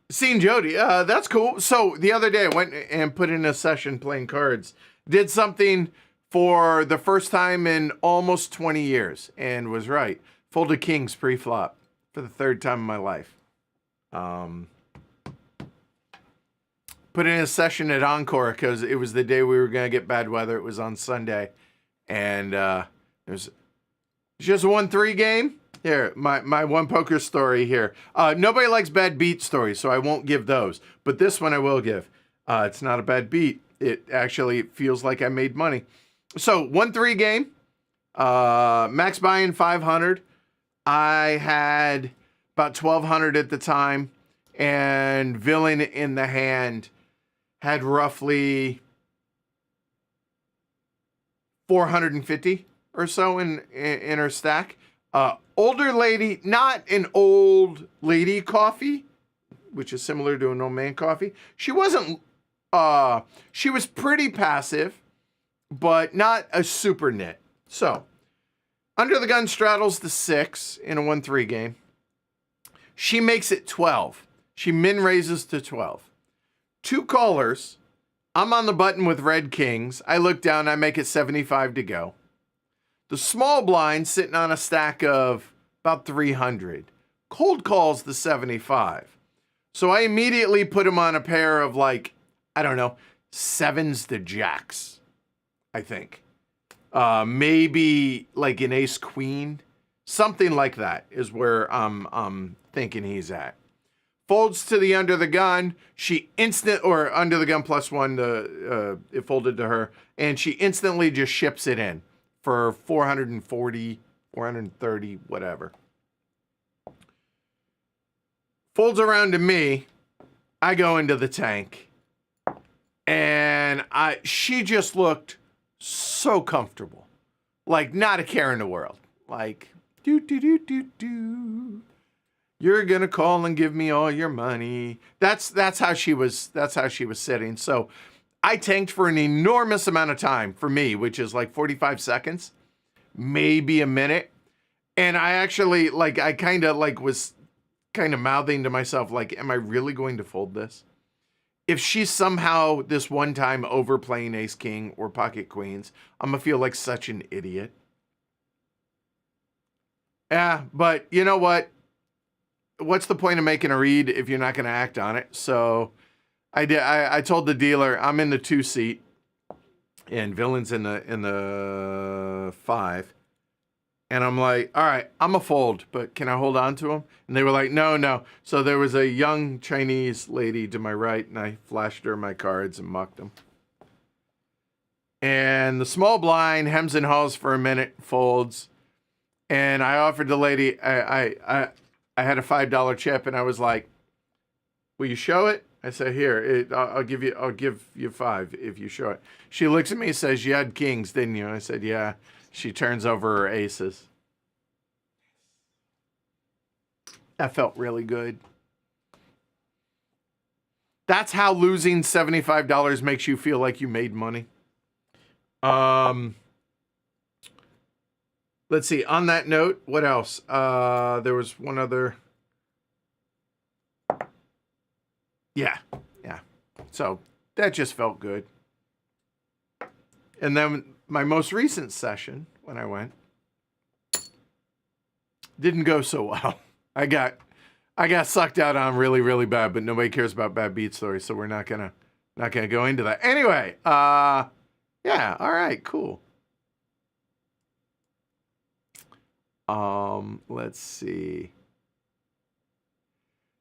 Seeing Jody, that's cool. So the other day I went and put in a session playing cards. Did something for the first time in almost 20 years and was right. Folded kings pre-flop for the third time in my life. Put in a session at Encore because it was the day we were going to get bad weather. It was on Sunday. And it was just a 1-3 game. Here, my one poker story here. Nobody likes bad beat stories, so I won't give those. But this one I will give. It's not a bad beat. It actually feels like I made money. So 1-3 game. Max buy-in 500. I had about 1,200 at the time. And villain in the hand had roughly 450 or so in her stack. Older lady, not an old lady coffee, which is similar to an old man coffee. She wasn't, she was pretty passive, but not a super nit. So, under the gun straddles the 6 in a 1-3 game. She makes it 12. She min raises to 12. 2 callers. I'm on the button with red kings. I look down, I make it 75 to go. The small blind sitting on a stack of about 300. Cold calls the 75. So I immediately put him on a pair of like, I don't know, sevens to jacks, I think. Maybe like an ace queen. Something like that is where I'm thinking he's at. Folds to the under the gun. She or under the gun plus one, it folded to her. And she instantly just ships it in for 440, 430, whatever. Folds around to me. I go into the tank. And she just looked so comfortable. Like not a care in the world. Like, do. You're gonna call and give me all your money. That's how she was sitting. So I tanked for an enormous amount of time for me, which is like 45 seconds, maybe a minute. And I actually was kind of mouthing to myself, like, am I really going to fold this? If she's somehow this one time overplaying ace king or pocket queens, I'm gonna feel like such an idiot. Yeah, but you know what? What's the point of making a read if you're not going to act on it? So I told the dealer I'm in the 2 seat and Villain's in the 5. And I'm like, all right, I'm a fold, but can I hold on to him? And they were like, no. So there was a young Chinese lady to my right, and I flashed her my cards and mucked them. And the small blind hems and haws for a minute, folds. And I offered the lady, I had a $5 chip, and I was like, will you show it? I said, here, I'll give you 5 if you show it. She looks at me and says, you had kings, didn't you? I said, yeah. She turns over her aces. That felt really good. That's how losing $75 makes you feel like you made money. Let's see. On that note, what else? There was one other. Yeah. So that just felt good. And then my most recent session, when I went, didn't go so well. I got sucked out on really, really bad, but nobody cares about bad beat stories, so we're not gonna go into that. Anyway, yeah, all right, cool. Let's see.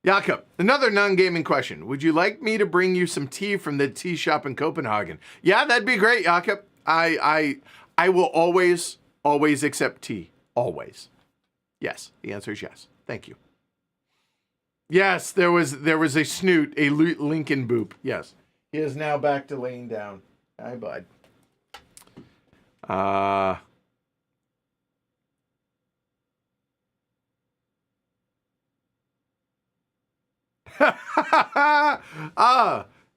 Jakob, another non-gaming question. Would you like me to bring you some tea from the tea shop in Copenhagen? Yeah, that'd be great, Jakob. I will always accept tea. Always. Yes, the answer is yes. Thank you. Yes, there was a snoot, a Lincoln boop. Yes. He is now back to laying down. Hi, bud.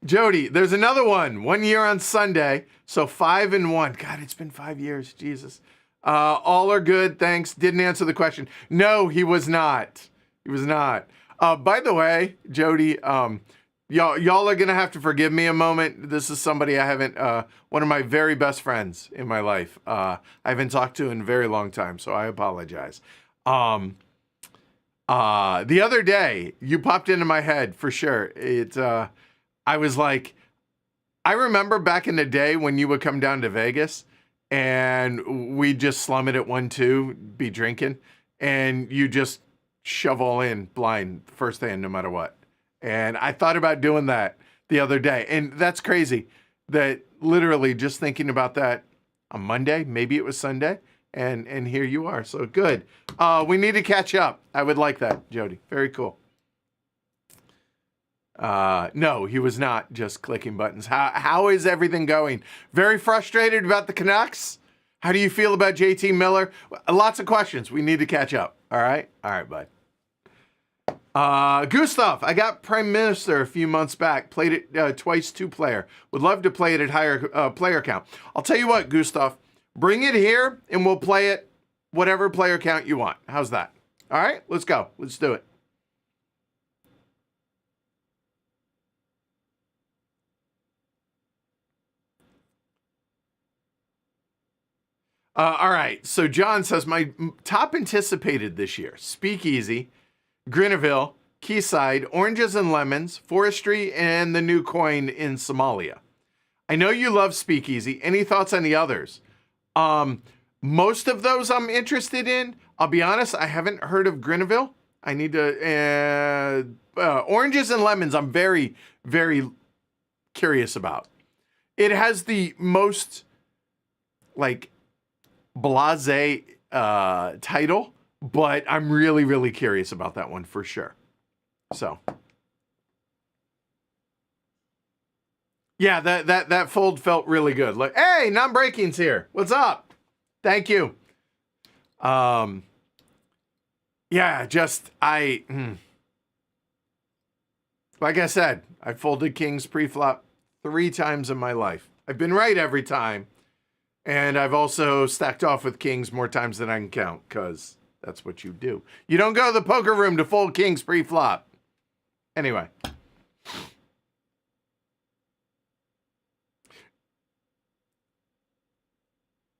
Jody, there's another one. 1 year on Sunday. So 5 and 1. God, it's been 5 years. Jesus. All are good. Thanks. Didn't answer the question. No, he was not. He was not. By the way, Jody, y'all are going to have to forgive me a moment. This is somebody I haven't, one of my very best friends in my life. I haven't talked to in a very long time, so I apologize. The other day, you popped into my head for sure. I was like, I remember back in the day when you would come down to Vegas and we'd just slum it at 1-2, be drinking, and you just shove all in blind first hand, no matter what. And I thought about doing that the other day. And that's crazy that literally just thinking about that on Monday, maybe it was Sunday, and here you are. So good. We need to catch up. I would like that, Jody. Very cool. No, he was not just clicking buttons. How is everything going? Very frustrated about the Canucks? How do you feel about JT Miller? Lots of questions. We need to catch up. All right? All right, bud. Gustav, I got Prime Minister a few months back. Played it twice, 2-player. Would love to play it at higher player count. I'll tell you what, Gustav. Bring it here, and we'll play it whatever player count you want. How's that? All right? Let's go. Let's do it. All right. So John says my top anticipated this year: Speakeasy, Grinneville, Quayside, Oranges and Lemons, Forestry, and the new coin in Somalia. I know you love Speakeasy. Any thoughts on the others? Most of those I'm interested in. I'll be honest, I haven't heard of Grinneville. I need to. Oranges and Lemons, I'm very, very curious about. It has the most, like, blasé title, but I'm really, really curious about that one for sure. So. Yeah, that fold felt really good. Like, hey, non-breaking's here. What's up? Thank you. Yeah, just like I said, I folded kings pre-flop 3 times in my life. I've been right every time, and I've also stacked off with kings more times than I can count, because that's what you do. You don't go to the poker room to fold kings pre-flop. Anyway.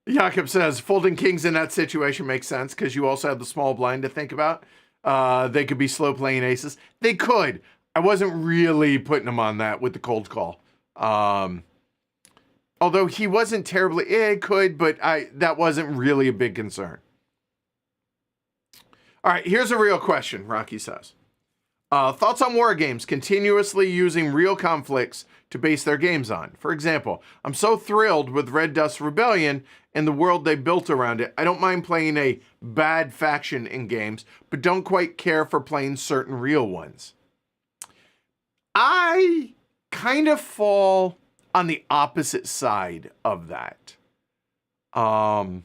Jakob says, folding kings in that situation makes sense because you also have the small blind to think about. They could be slow playing aces. They could. I wasn't really putting them on that with the cold call. Although he wasn't terribly, it could, but that wasn't really a big concern. All right, here's a real question, Rocky says. Thoughts on war games continuously using real conflicts to base their games on. For example, I'm so thrilled with Red Dust Rebellion and the world they built around it. I don't mind playing a bad faction in games, but don't quite care for playing certain real ones. I kind of fall on the opposite side of that. That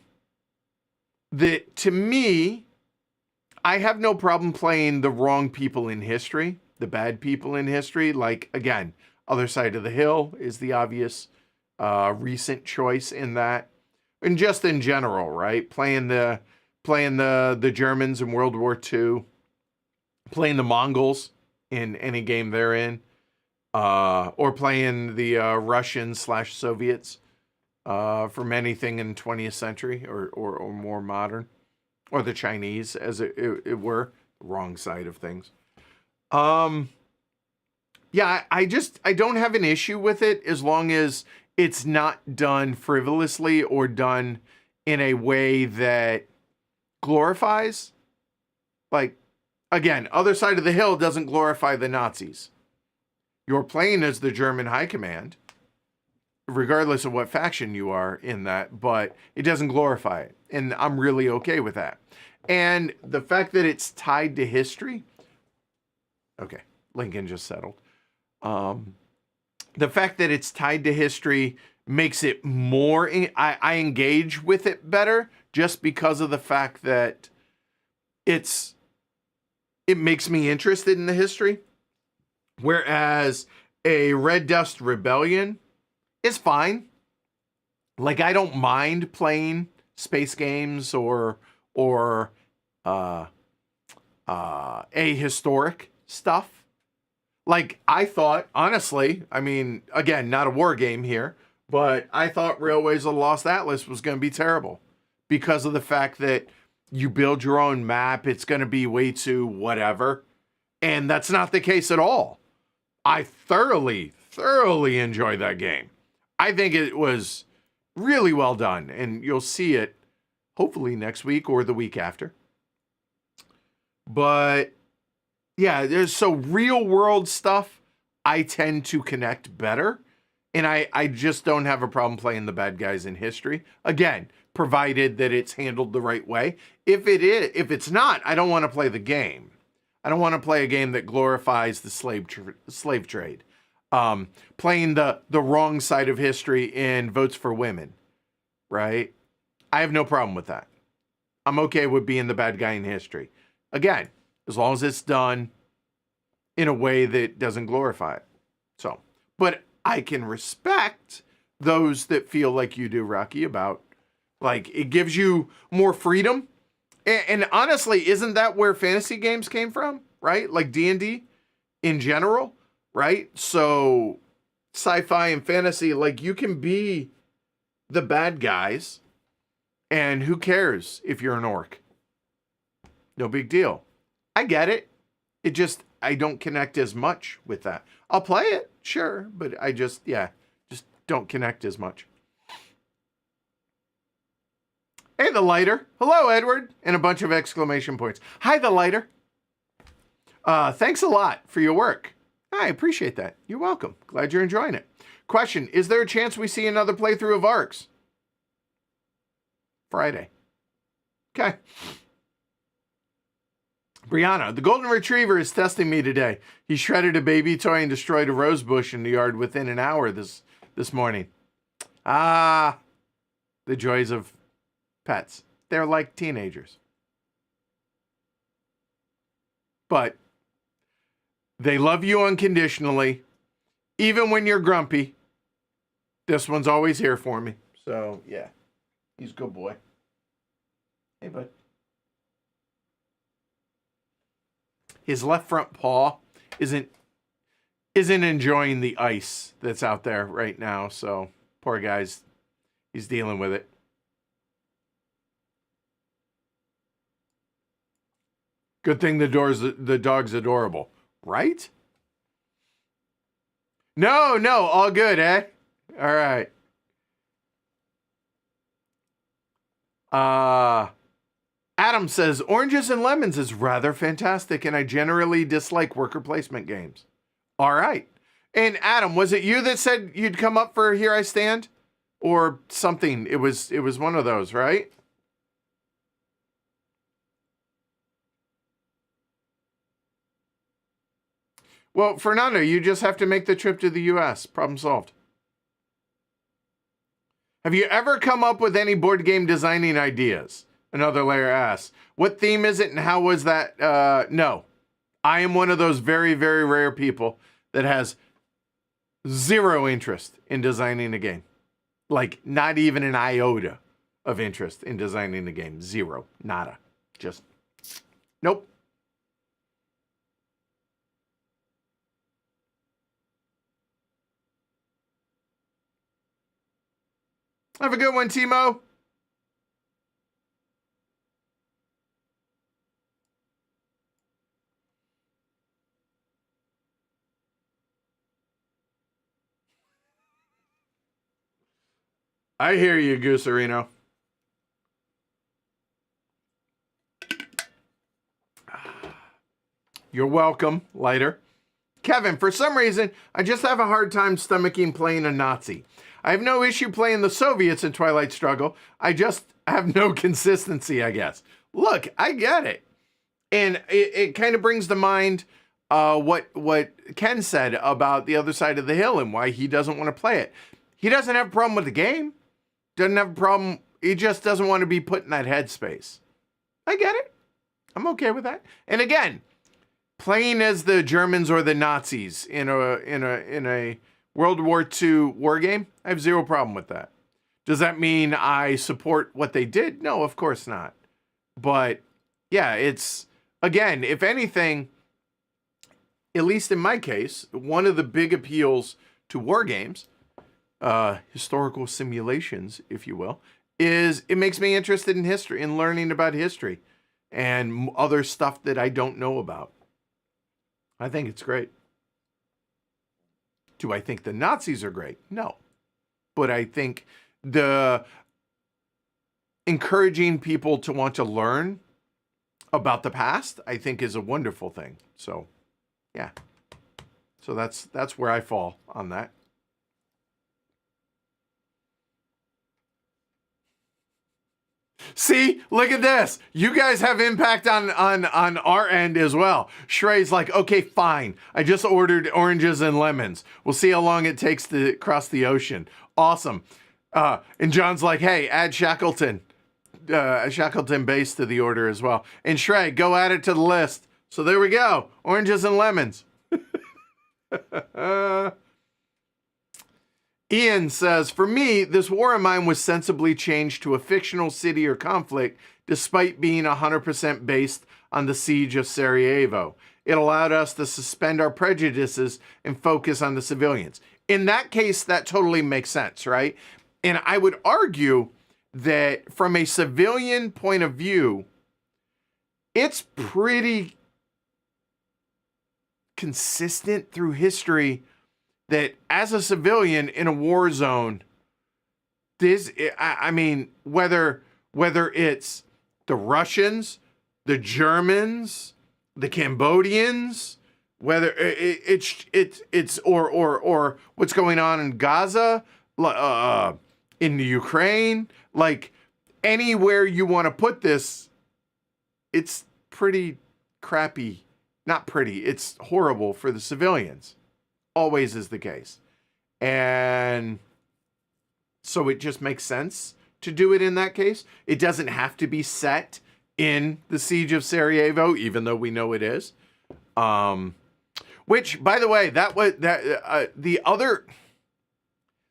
to me, I have no problem playing the wrong people in history, the bad people in history. Like, again, Other Side of the Hill is the obvious recent choice in that. And just in general, right? Playing the Germans in World War II, playing the Mongols in any game they're in, or playing the Russians/Soviets from anything in 20th century or more modern. Or the Chinese, as it were, wrong side of things. Yeah, I don't have an issue with it as long as it's not done frivolously or done in a way that glorifies. Like, again, Other Side of the Hill doesn't glorify the Nazis. You're playing as the German High Command, regardless of what faction you are in that, but it doesn't glorify it. And I'm really okay with that. And the fact that it's tied to history. Okay, Lincoln just settled. The fact that it's tied to history makes it more, I engage with it better just because of the fact that it makes me interested in the history. Whereas a Red Dust Rebellion is fine. Like, I don't mind playing space games or ahistoric stuff. Like, I thought, honestly, I mean, again, not a war game here, but I thought Railways of the Lost Atlas was going to be terrible because of the fact that you build your own map. It's going to be way too whatever. And that's not the case at all. I thoroughly enjoyed that game. I think it was really well done, and you'll see it hopefully next week or the week after. But yeah, there's so real world stuff I tend to connect better, and I just don't have a problem playing the bad guys in history. Again, provided that it's handled the right way. If it's not, I don't want to play the game. I don't want to play a game that glorifies the slave trade. Playing the wrong side of history in Votes for Women, right? I have no problem with that. I'm okay with being the bad guy in history. Again, as long as it's done in a way that doesn't glorify it. So, but I can respect those that feel like you do, Rocky, about, like, it gives you more freedom. And honestly, isn't that where fantasy games came from, right? Like D&D in general, right? So sci-fi and fantasy, like, you can be the bad guys And who cares if you're an orc? No big deal. I get it. It just, I don't connect as much with that. I'll play it, sure, but I just don't connect as much. Hey, the lighter. Hello, Edward. And a bunch of exclamation points. Hi, the lighter. Thanks a lot for your work. I appreciate that. You're welcome. Glad you're enjoying it. Question, is there a chance we see another playthrough of ARCs? Friday. Okay. Brianna, the golden retriever is testing me today. He shredded a baby toy and destroyed a rose bush in the yard within an hour this morning. Ah, the joys of pets. They're like teenagers. But they love you unconditionally. Even when you're grumpy. This one's always here for me. So, yeah. He's a good boy. Hey, bud. His left front paw isn't enjoying the ice that's out there right now. So, poor guy's, he's dealing with it. Good thing the dog's adorable, right? No, all good, eh? All right. Adam says, Oranges and Lemons is rather fantastic, and I generally dislike worker placement games. All right. And Adam, was it you that said you'd come up for Here I Stand? Or something? It was one of those, right? Well, Fernando, you just have to make the trip to the U.S. Problem solved. Have you ever come up with any board game designing ideas? Another layer asks. What theme is it and how was that? No. I am one of those very, very rare people that has zero interest in designing a game. Like, not even an iota of interest in designing a game. Zero. Nada. Just, nope. Have a good one, Timo. I hear you, Gooserino. You're welcome, Lighter. Kevin, for some reason, I just have a hard time stomaching playing a Nazi. I have no issue playing the Soviets in Twilight Struggle. I just have no consistency, I guess. Look, I get it. And it kind of brings to mind what Ken said about The Other Side of the Hill and why he doesn't want to play it. He doesn't have a problem with the game. Doesn't have a problem. He just doesn't want to be put in that headspace. I get it. I'm okay with that. And again, playing as the Germans or the Nazis in a World War II war game, I have zero problem with that. Does that mean I support what they did? No, of course not. But yeah, it's, again, if anything, at least in my case, one of the big appeals to war games, historical simulations, if you will, is it makes me interested in history, in learning about history and other stuff that I don't know about. I think it's great. Do I think the Nazis are great? No. But I think the encouraging people to want to learn about the past, I think is a wonderful thing. So, yeah. So that's where I fall on that. See, look at this. You guys have impact on our end as well. Shrey's like, okay, fine. I just ordered oranges and lemons. We'll see how long it takes to cross the ocean. Awesome. And John's like, hey, add Shackleton base to the order as well. And Shrey, go add it to the list. So there we go. Oranges and lemons. Ian says, for me, this war of mine was sensibly changed to a fictional city or conflict, despite being 100% based on the siege of Sarajevo. It allowed us to suspend our prejudices and focus on the civilians. In that case, that totally makes sense, right? And I would argue that from a civilian point of view, it's pretty consistent through history that as a civilian in a war zone, I mean, whether it's the Russians, the Germans, the Cambodians, whether it's or what's going on in Gaza, in the Ukraine, like anywhere you want to put this, it's pretty crappy. Not pretty, it's horrible for the civilians. Always is the case. And so it just makes sense to do it in that case. It doesn't have to be set in the Siege of Sarajevo, even though we know it is. Which, by the way, that was the other.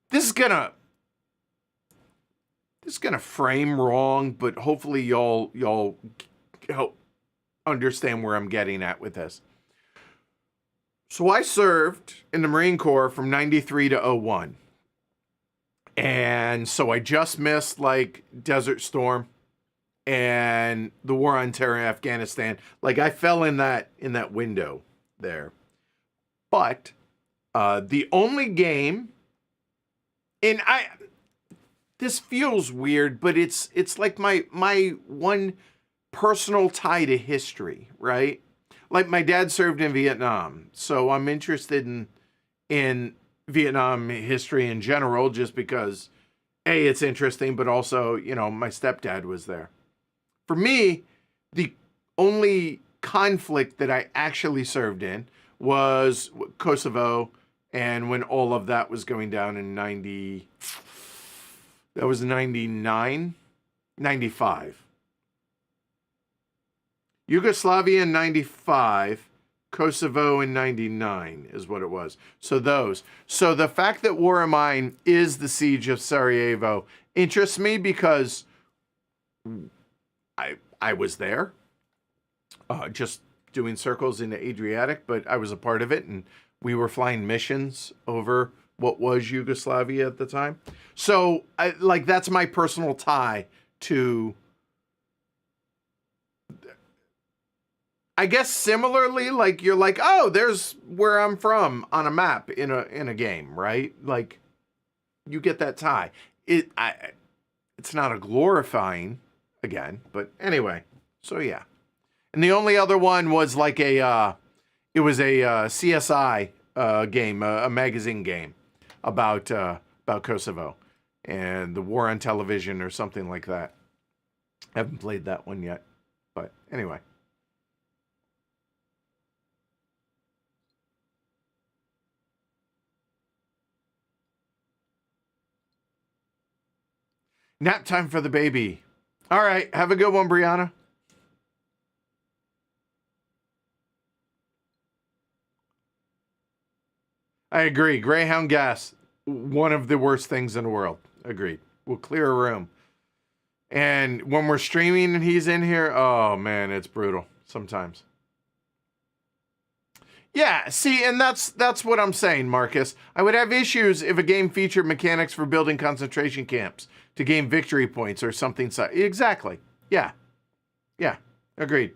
This is gonna frame wrong, but hopefully y'all help understand where I'm getting at with this. So I served in the Marine Corps from 93 to 01. And so I just missed like Desert Storm and the war on terror in Afghanistan. Like I fell in that window there. But the only game, and this feels weird, but it's like my one personal tie to history, right? Like my dad served in Vietnam, so I'm interested in Vietnam history in general, just because A, it's interesting, but also, you know, my stepdad was there. For me, the only conflict that I actually served in was Kosovo, and when all of that was going down in 99, 95. Yugoslavia in 95, Kosovo in 99 is what it was. So the fact that War of Mine is the Siege of Sarajevo interests me because I was there, just doing circles in the Adriatic, but I was a part of it, and we were flying missions over what was Yugoslavia at the time. So that's my personal tie to, I guess similarly, like you're like, oh, there's where I'm from on a map in a game, right? Like you get that tie. It's not a glorifying again, but anyway. So yeah. And the only other one was like it was a CSI game, a magazine game about Kosovo and the war on television or something like that. I haven't played that one yet, but anyway. Nap time for the baby. All right. Have a good one, Brianna. I agree. Greyhound gas, one of the worst things in the world. Agreed. We'll clear a room. And when we're streaming and he's in here, oh man, it's brutal sometimes. Yeah, see, and that's what I'm saying, Marcus. I would have issues if a game featured mechanics for building concentration camps to gain victory points or something. Exactly. Yeah. Yeah. Agreed.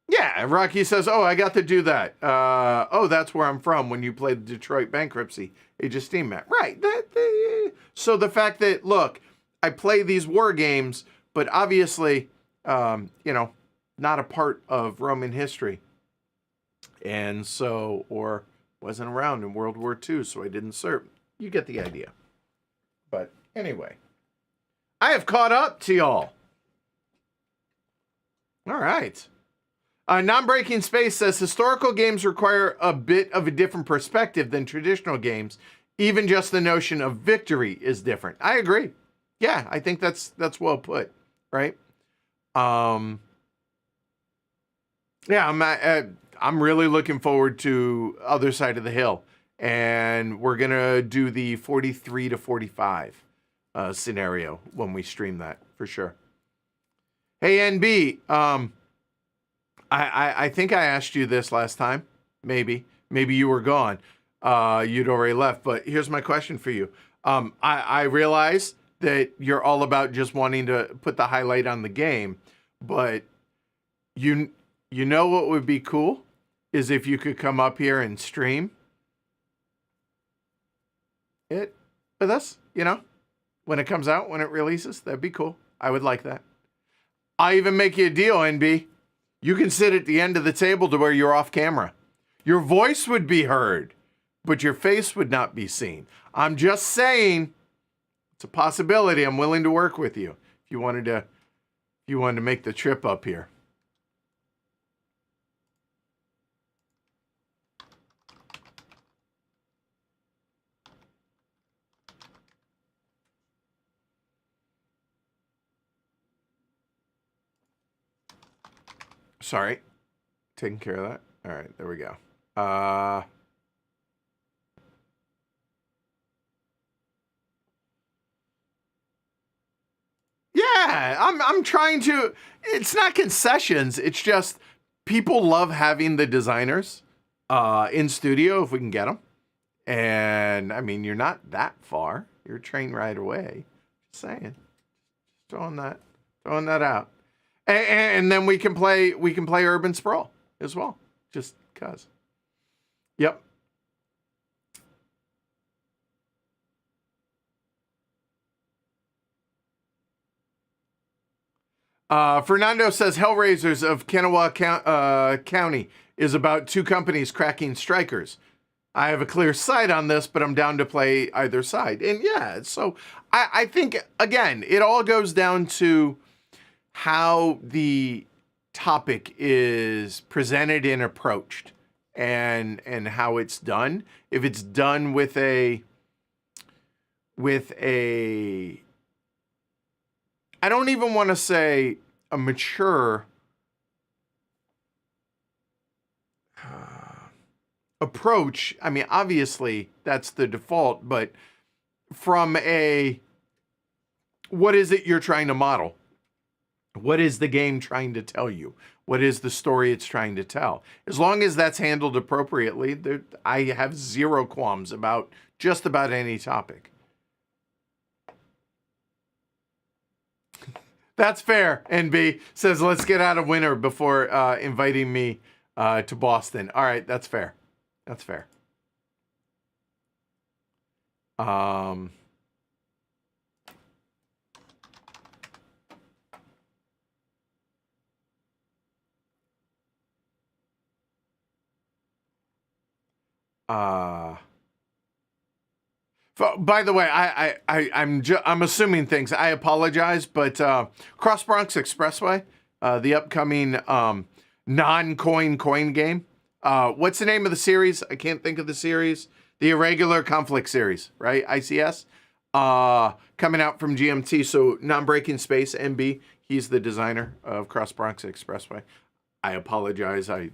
Yeah, Rocky says, oh, I got to do that. Oh, that's where I'm from when you played the Detroit Bankruptcy Age of Steam map. Right. So the fact that, look, I play these war games, but obviously, not a part of Roman history. And so, or wasn't around in World War II, so I didn't serve. You get the idea. But anyway, I have caught up to y'all. All right. Non-Breaking Space says historical games require a bit of a different perspective than traditional games. Even just the notion of victory is different. I agree. Yeah, I think that's well put, right? Yeah, I'm really looking forward to Other Side of the Hill, and we're gonna do the 43 to 45 scenario when we stream that for sure. Hey NB, I think I asked you this last time. Maybe you were gone. You'd already left. But here's my question for you. I realize that you're all about just wanting to put the highlight on the game, but you know what would be cool is if you could come up here and stream it with us, when it comes out, when it releases. That'd be cool. I would like that. I'll even make you a deal, NB. You can sit at the end of the table to where you're off camera. Your voice would be heard, but your face would not be seen. I'm just saying, it's a possibility. I'm willing to work with you if you wanted to make the trip up here. Sorry, taking care of that. All right, there we go. Yeah, I'm trying to. It's not concessions. It's just people love having the designers in studio if we can get them. And I mean, you're not that far. You're a train ride away. Just saying, throwing that out. And then we can play Urban Sprawl as well, just cause. Yep. Fernando says Hellraisers of Kanawha County is about two companies cracking strikers. I have a clear sight on this, but I'm down to play either side. And yeah, so I think, again, it all goes down to how the topic is presented and approached and how it's done. If it's done with a I don't even want to say a mature approach. I mean, obviously that's the default, but from what is it you're trying to model? What is the game trying to tell you? What is the story it's trying to tell? As long as that's handled appropriately, I have zero qualms about just about any topic. That's fair. NB says, let's get out of winter before inviting me to Boston. All right, that's fair. That's fair. By the way, I'm assuming things. I apologize, but Cross Bronx Expressway, the upcoming non-coin coin game. What's the name of the series? I can't think of the series. The Irregular Conflict series, right? ICS. Coming out from GMT. So Non-Breaking Space, NB. He's the designer of Cross Bronx Expressway. I apologize. I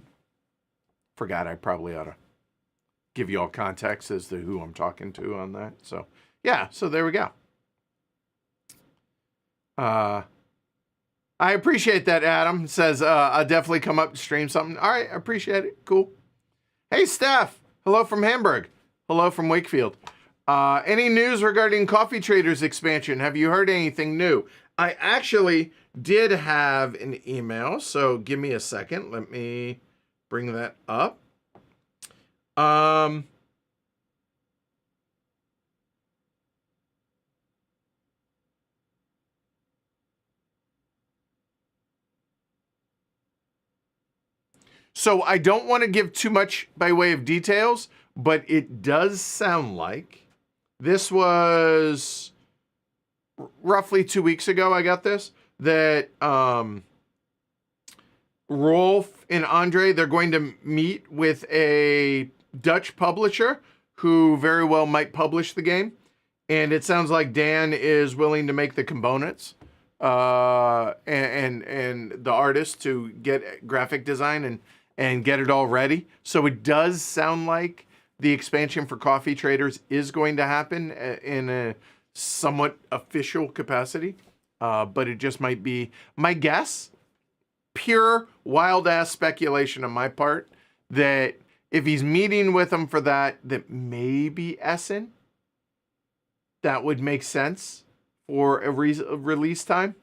forgot. I probably ought to give you all context as to who I'm talking to on that. So, yeah, so there we go. I appreciate that, Adam. Says, I'll definitely come up to stream something. All right, I appreciate it. Cool. Hey, Steph. Hello from Hamburg. Hello from Wakefield. Any news regarding Coffee Traders expansion? Have you heard anything new? I actually did have an email, so give me a second. Let me bring that up. So I don't want to give too much by way of details, but it does sound like this was roughly 2 weeks ago. I got this, that, Rolf and Andre, they're going to meet with a Dutch publisher who very well might publish the game. And it sounds like Dan is willing to make the components and the artist to get graphic design and get it all ready. So it does sound like the expansion for Coffee Traders is going to happen in somewhat official capacity, but it just might be my guess, pure wild ass speculation on my part, that if he's meeting with him for that maybe Essen, that would make sense for a release time.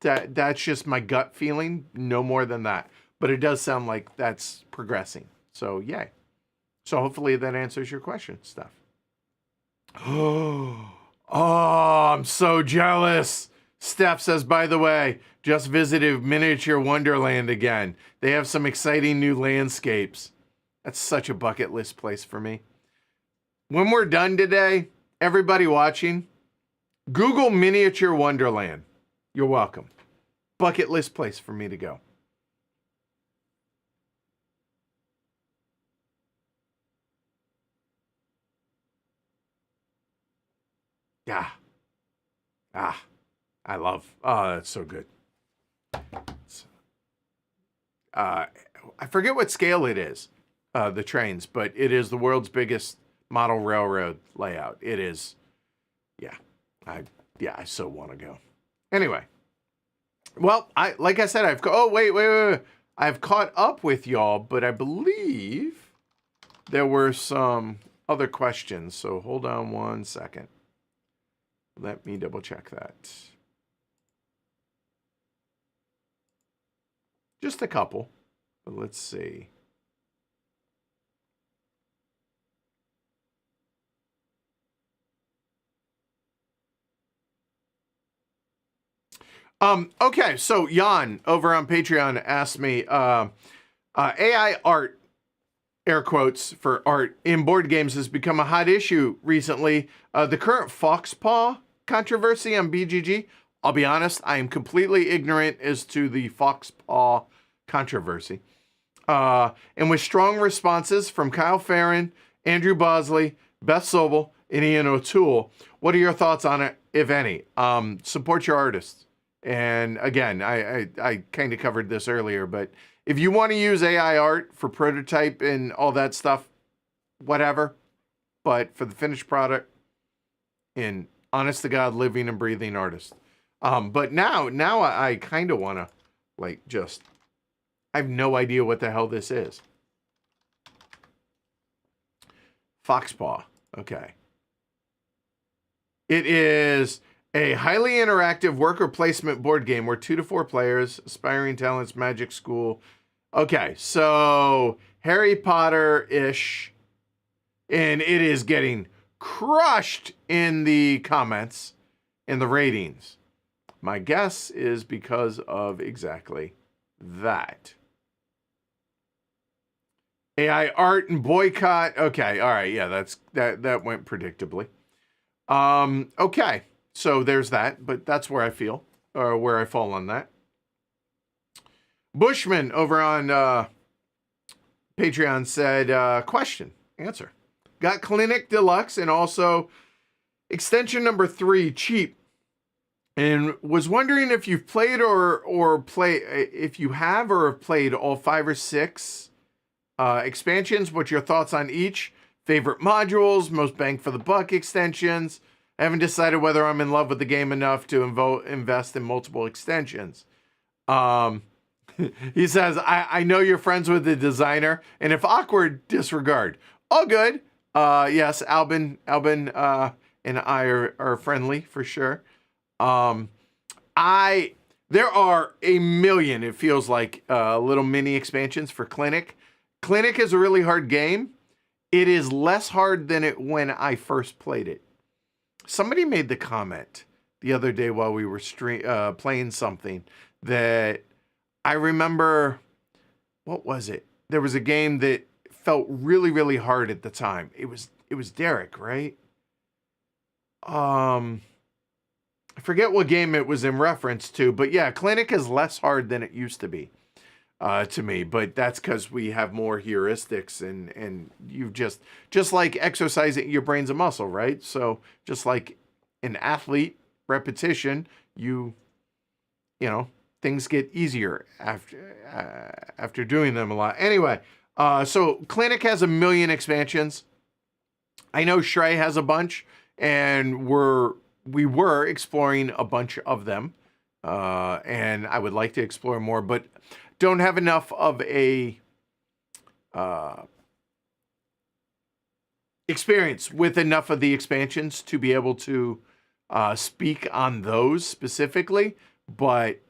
That's just my gut feeling, no more than that. But it does sound like that's progressing. So, yay. So, hopefully that answers your question, Steph. Oh, I'm so jealous. Steph says, by the way, just visited Miniature Wonderland again. They have some exciting new landscapes. That's such a bucket list place for me. When we're done today, everybody watching, Google Miniature Wonderland. You're welcome. Bucket list place for me to go. Yeah. I love. Oh, that's so good. I forget what scale it is, the trains, but it is the world's biggest model railroad layout. It is. Yeah. I so want to go. Anyway. Well, like I said, wait. I've caught up with y'all, but I believe there were some other questions. So hold on one second. Let me double check that. Just a couple, but let's see. Okay, so Jan over on Patreon asked me, AI art, air quotes for art, in board games has become a hot issue recently. The current Foxpaw controversy on BGG, I'll be honest, I am completely ignorant as to the Foxpaw controversy. And with strong responses from Kyle Farron, Andrew Bosley, Beth Sobel, and Ian O'Toole, what are your thoughts on it, if any? Support your artists. And again, I kind of covered this earlier, but if you want to use AI art for prototype and all that stuff, whatever. But for the finished product, in honest to God, living and breathing artist. But now I kind of want to, I have no idea what the hell this is. Foxpaw. Okay. It is a highly interactive worker placement board game where 2 to 4 players, aspiring talents, magic school. Okay, so Harry Potter-ish, and it is getting crushed in the comments, in the ratings. My guess is because of exactly that. AI art and boycott. Okay, all right, yeah, that went predictably. Okay. So there's that, but that's where I feel, or where I fall on that. Bushman over on Patreon said, question, answer. Got Clinic Deluxe and also extension number 3, cheap. And was wondering if you've played if you have or have played all 5 or 6 expansions. What's your thoughts on each? Favorite modules, most bang for the buck extensions. I haven't decided whether I'm in love with the game enough to invest in multiple extensions. He says, I know you're friends with the designer, and if awkward, disregard. All good. Yes, Albin and I are friendly for sure. There are a million, it feels like, little mini expansions for Clinic. Clinic is a really hard game. It is less hard than it when I first played it. Somebody made the comment the other day while we were playing something that I remember, what was it? There was a game that felt really, really hard at the time. It was Derek, right? I forget what game it was in reference to, but yeah, Clinic is less hard than it used to be to me, but that's because we have more heuristics and you've just like exercising your brain's a muscle, right? So just like an athlete, repetition, you know, things get easier after doing them a lot. Anyway, so Clinic has a million expansions. I know Shrey has a bunch, and we're we were exploring a bunch of them, and I would like to explore more, but don't have enough of a experience with enough of the expansions to be able to speak on those specifically. But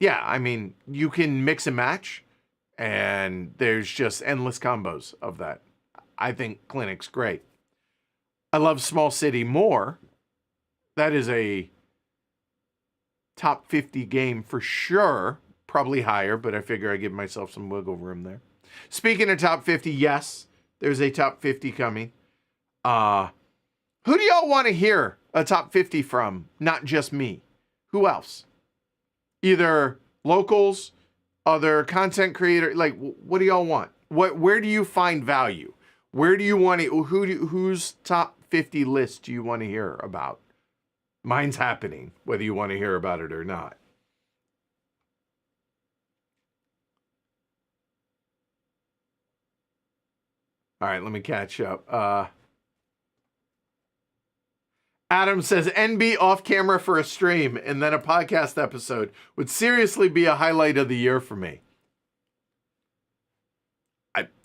yeah, I mean, you can mix and match, and there's just endless combos of that. I think Clinic's great. I love Small City more. That is a top 50 game for sure. Probably higher, but I figure I give myself some wiggle room there. Speaking of top 50, yes, there's a top 50 coming. Who do y'all want to hear a top 50 from? Not just me. Who else? Either locals, other content creators. Like, what do y'all want? Where do you find value? Where do you want to? Whose top 50 list do you want to hear about? Mine's happening, whether you want to hear about it or not. All right, let me catch up. Adam says, NB off camera for a stream and then a podcast episode would seriously be a highlight of the year for me.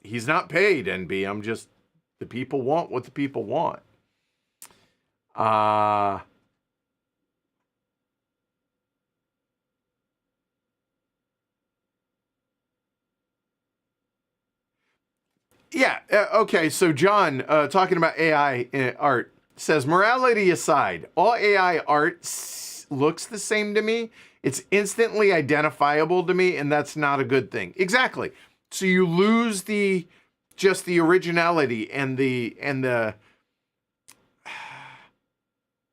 He's not paid, NB. I'm just, the people want what the people want. Yeah, okay, so John, talking about AI art, says, morality aside, all AI art looks the same to me. It's instantly identifiable to me, and that's not a good thing. Exactly. So you lose just the originality and the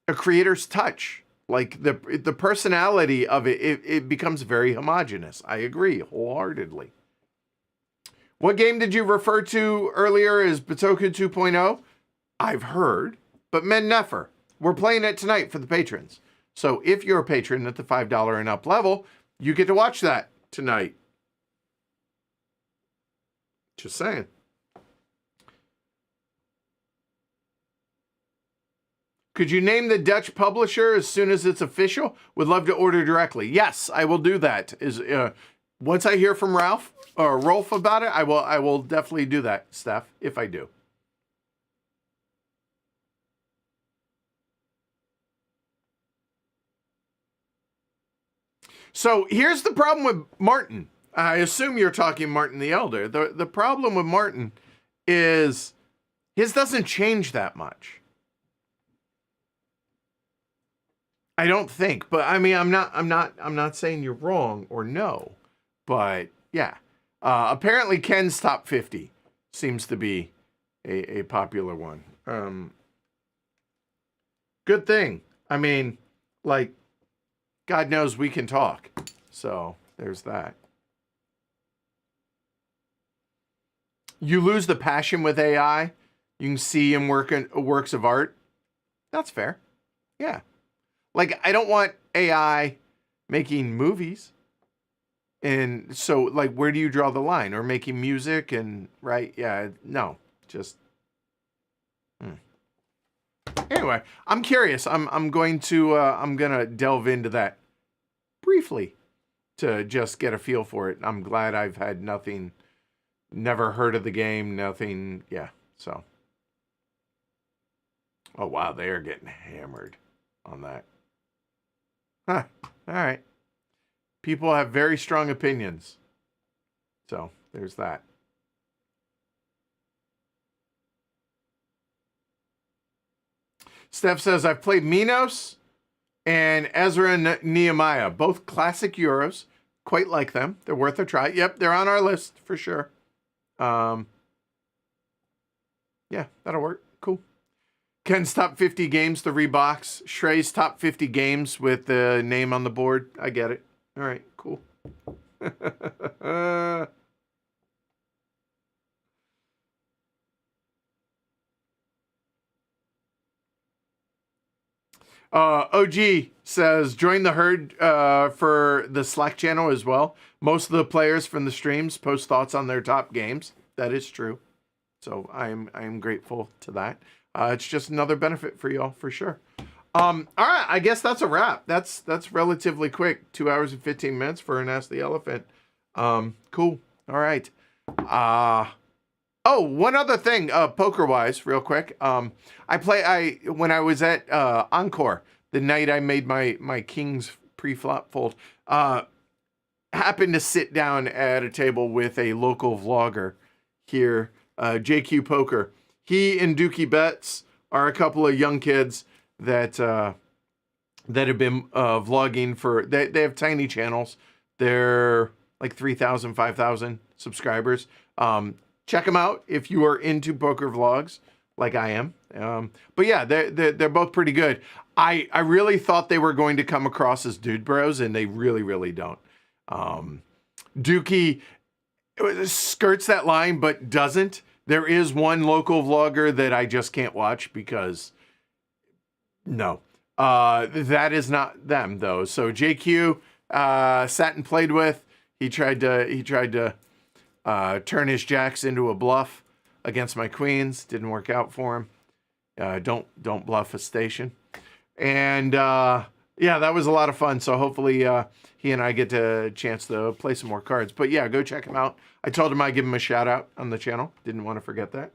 a creator's touch. Like the personality of it becomes very homogenous. I agree wholeheartedly. What game did you refer to earlier as Batoku 2.0? I've heard, but men never. We're playing it tonight for the patrons. So if you're a patron at the $5 and up level, you get to watch that tonight. Just saying. Could you name the Dutch publisher as soon as it's official? Would love to order directly. Yes, I will do that. Once I hear from Rolf about it, I will definitely do that, Steph, if I do. So here's the problem with Martin. I assume you're talking Martin the Elder. The problem with Martin is his doesn't change that much. I don't think, but I mean, I'm not saying you're wrong or no, but yeah. Apparently Ken's top 50 seems to be a popular one. Good thing. I mean, like, God knows we can talk. So there's that. You lose the passion with AI. You can see him working works of art. That's fair. Yeah. Like, I don't want AI making movies. And so, like, where do you draw the line? Or making music and, right? Yeah, no. Just. Anyway, I'm curious. I'm gonna delve into that briefly to just get a feel for it. I'm glad I've had nothing, never heard of the game, nothing. Yeah, so. Oh, wow, they are getting hammered on that. Huh, all right. People have very strong opinions. So, there's that. Steph says, I've played Minos and Ezra Nehemiah, both classic Euros. Quite like them. They're worth a try. Yep, they're on our list for sure. Yeah, that'll work. Cool. Ken's top 50 games, the Rebox. Shrey's top 50 games with the name on the board. I get it. All right, cool. OG says, join the herd for the Slack channel as well. Most of the players from the streams post thoughts on their top games. That is true. So I am grateful to that. It's just another benefit for y'all for sure. All right, I guess that's a wrap. That's relatively quick. 2 hours and 15 minutes for an Ask the Elephant. Cool. All right. Oh, one other thing, poker-wise, real quick. When I was at Encore, the night I made my Kings pre-flop fold, happened to sit down at a table with a local vlogger here, JQ Poker. He and Dookie Betts are a couple of young kids that have been vlogging for. They have tiny channels. They're like 3,000, 5,000 subscribers. Check them out if you are into poker vlogs, like I am. But yeah, they're both pretty good. I really thought they were going to come across as dude bros, and they really, really don't. Dookie skirts that line, but doesn't. There is one local vlogger that I just can't watch because no, that is not them though. So JQ sat and played with. He tried to turn his jacks into a bluff against my queens. Didn't work out for him. Don't bluff a station. And yeah, that was a lot of fun. So hopefully he and I get a chance to play some more cards. But yeah, go check him out. I told him I'd give him a shout out on the channel. Didn't want to forget that.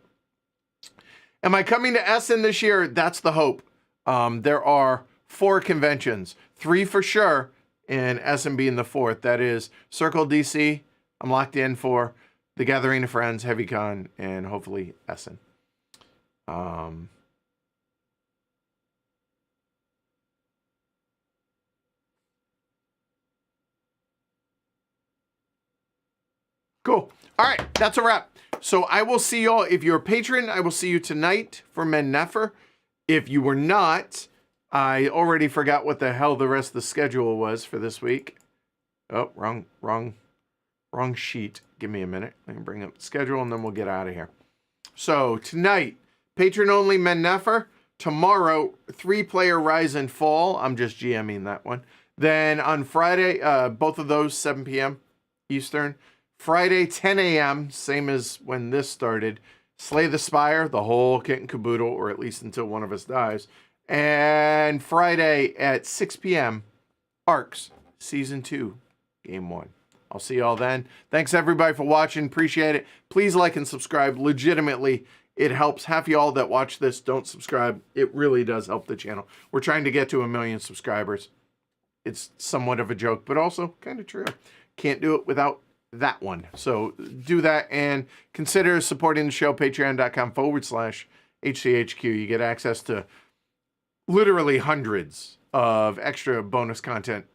Am I coming to Essen this year? That's the hope. There are 4 conventions, 3 for sure, and Essen being the 4th. That is Circle DC. I'm locked in for the Gathering of Friends, HeavyCon, and hopefully Essen. Cool. All right, that's a wrap. So I will see y'all. If you're a patron, I will see you tonight for Men Neffer. If you were not, I already forgot what the hell the rest of the schedule was for this week. Oh, wrong sheet. Give me a minute. I can bring up the schedule and then we'll get out of here. So tonight, patron-only Men Neffer. Tomorrow, 3-player Rise and Fall. I'm just GMing that one. Then on Friday, both of those, 7 p.m. Eastern. Friday, 10 a.m., same as when this started. Slay the Spire, the whole kit and caboodle, or at least until one of us dies. And Friday at 6 p.m., Arcs, Season 2, Game 1. I'll see y'all then. Thanks, everybody, for watching. Appreciate it. Please like and subscribe. Legitimately, it helps. Half y'all that watch this don't subscribe. It really does help the channel. We're trying to get to 1 million subscribers. It's somewhat of a joke, but also kind of true. Can't do it without that one. So do that and consider supporting the show. Patreon.com/HCHQ. You get access to literally hundreds of extra bonus content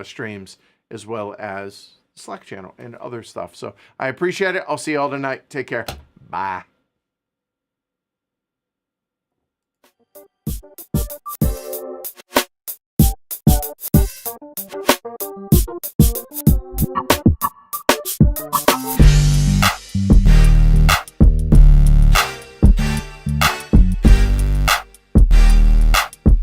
streams, as well as Slack channel and other stuff. So I appreciate it. I'll see you all tonight. Take care. Bye.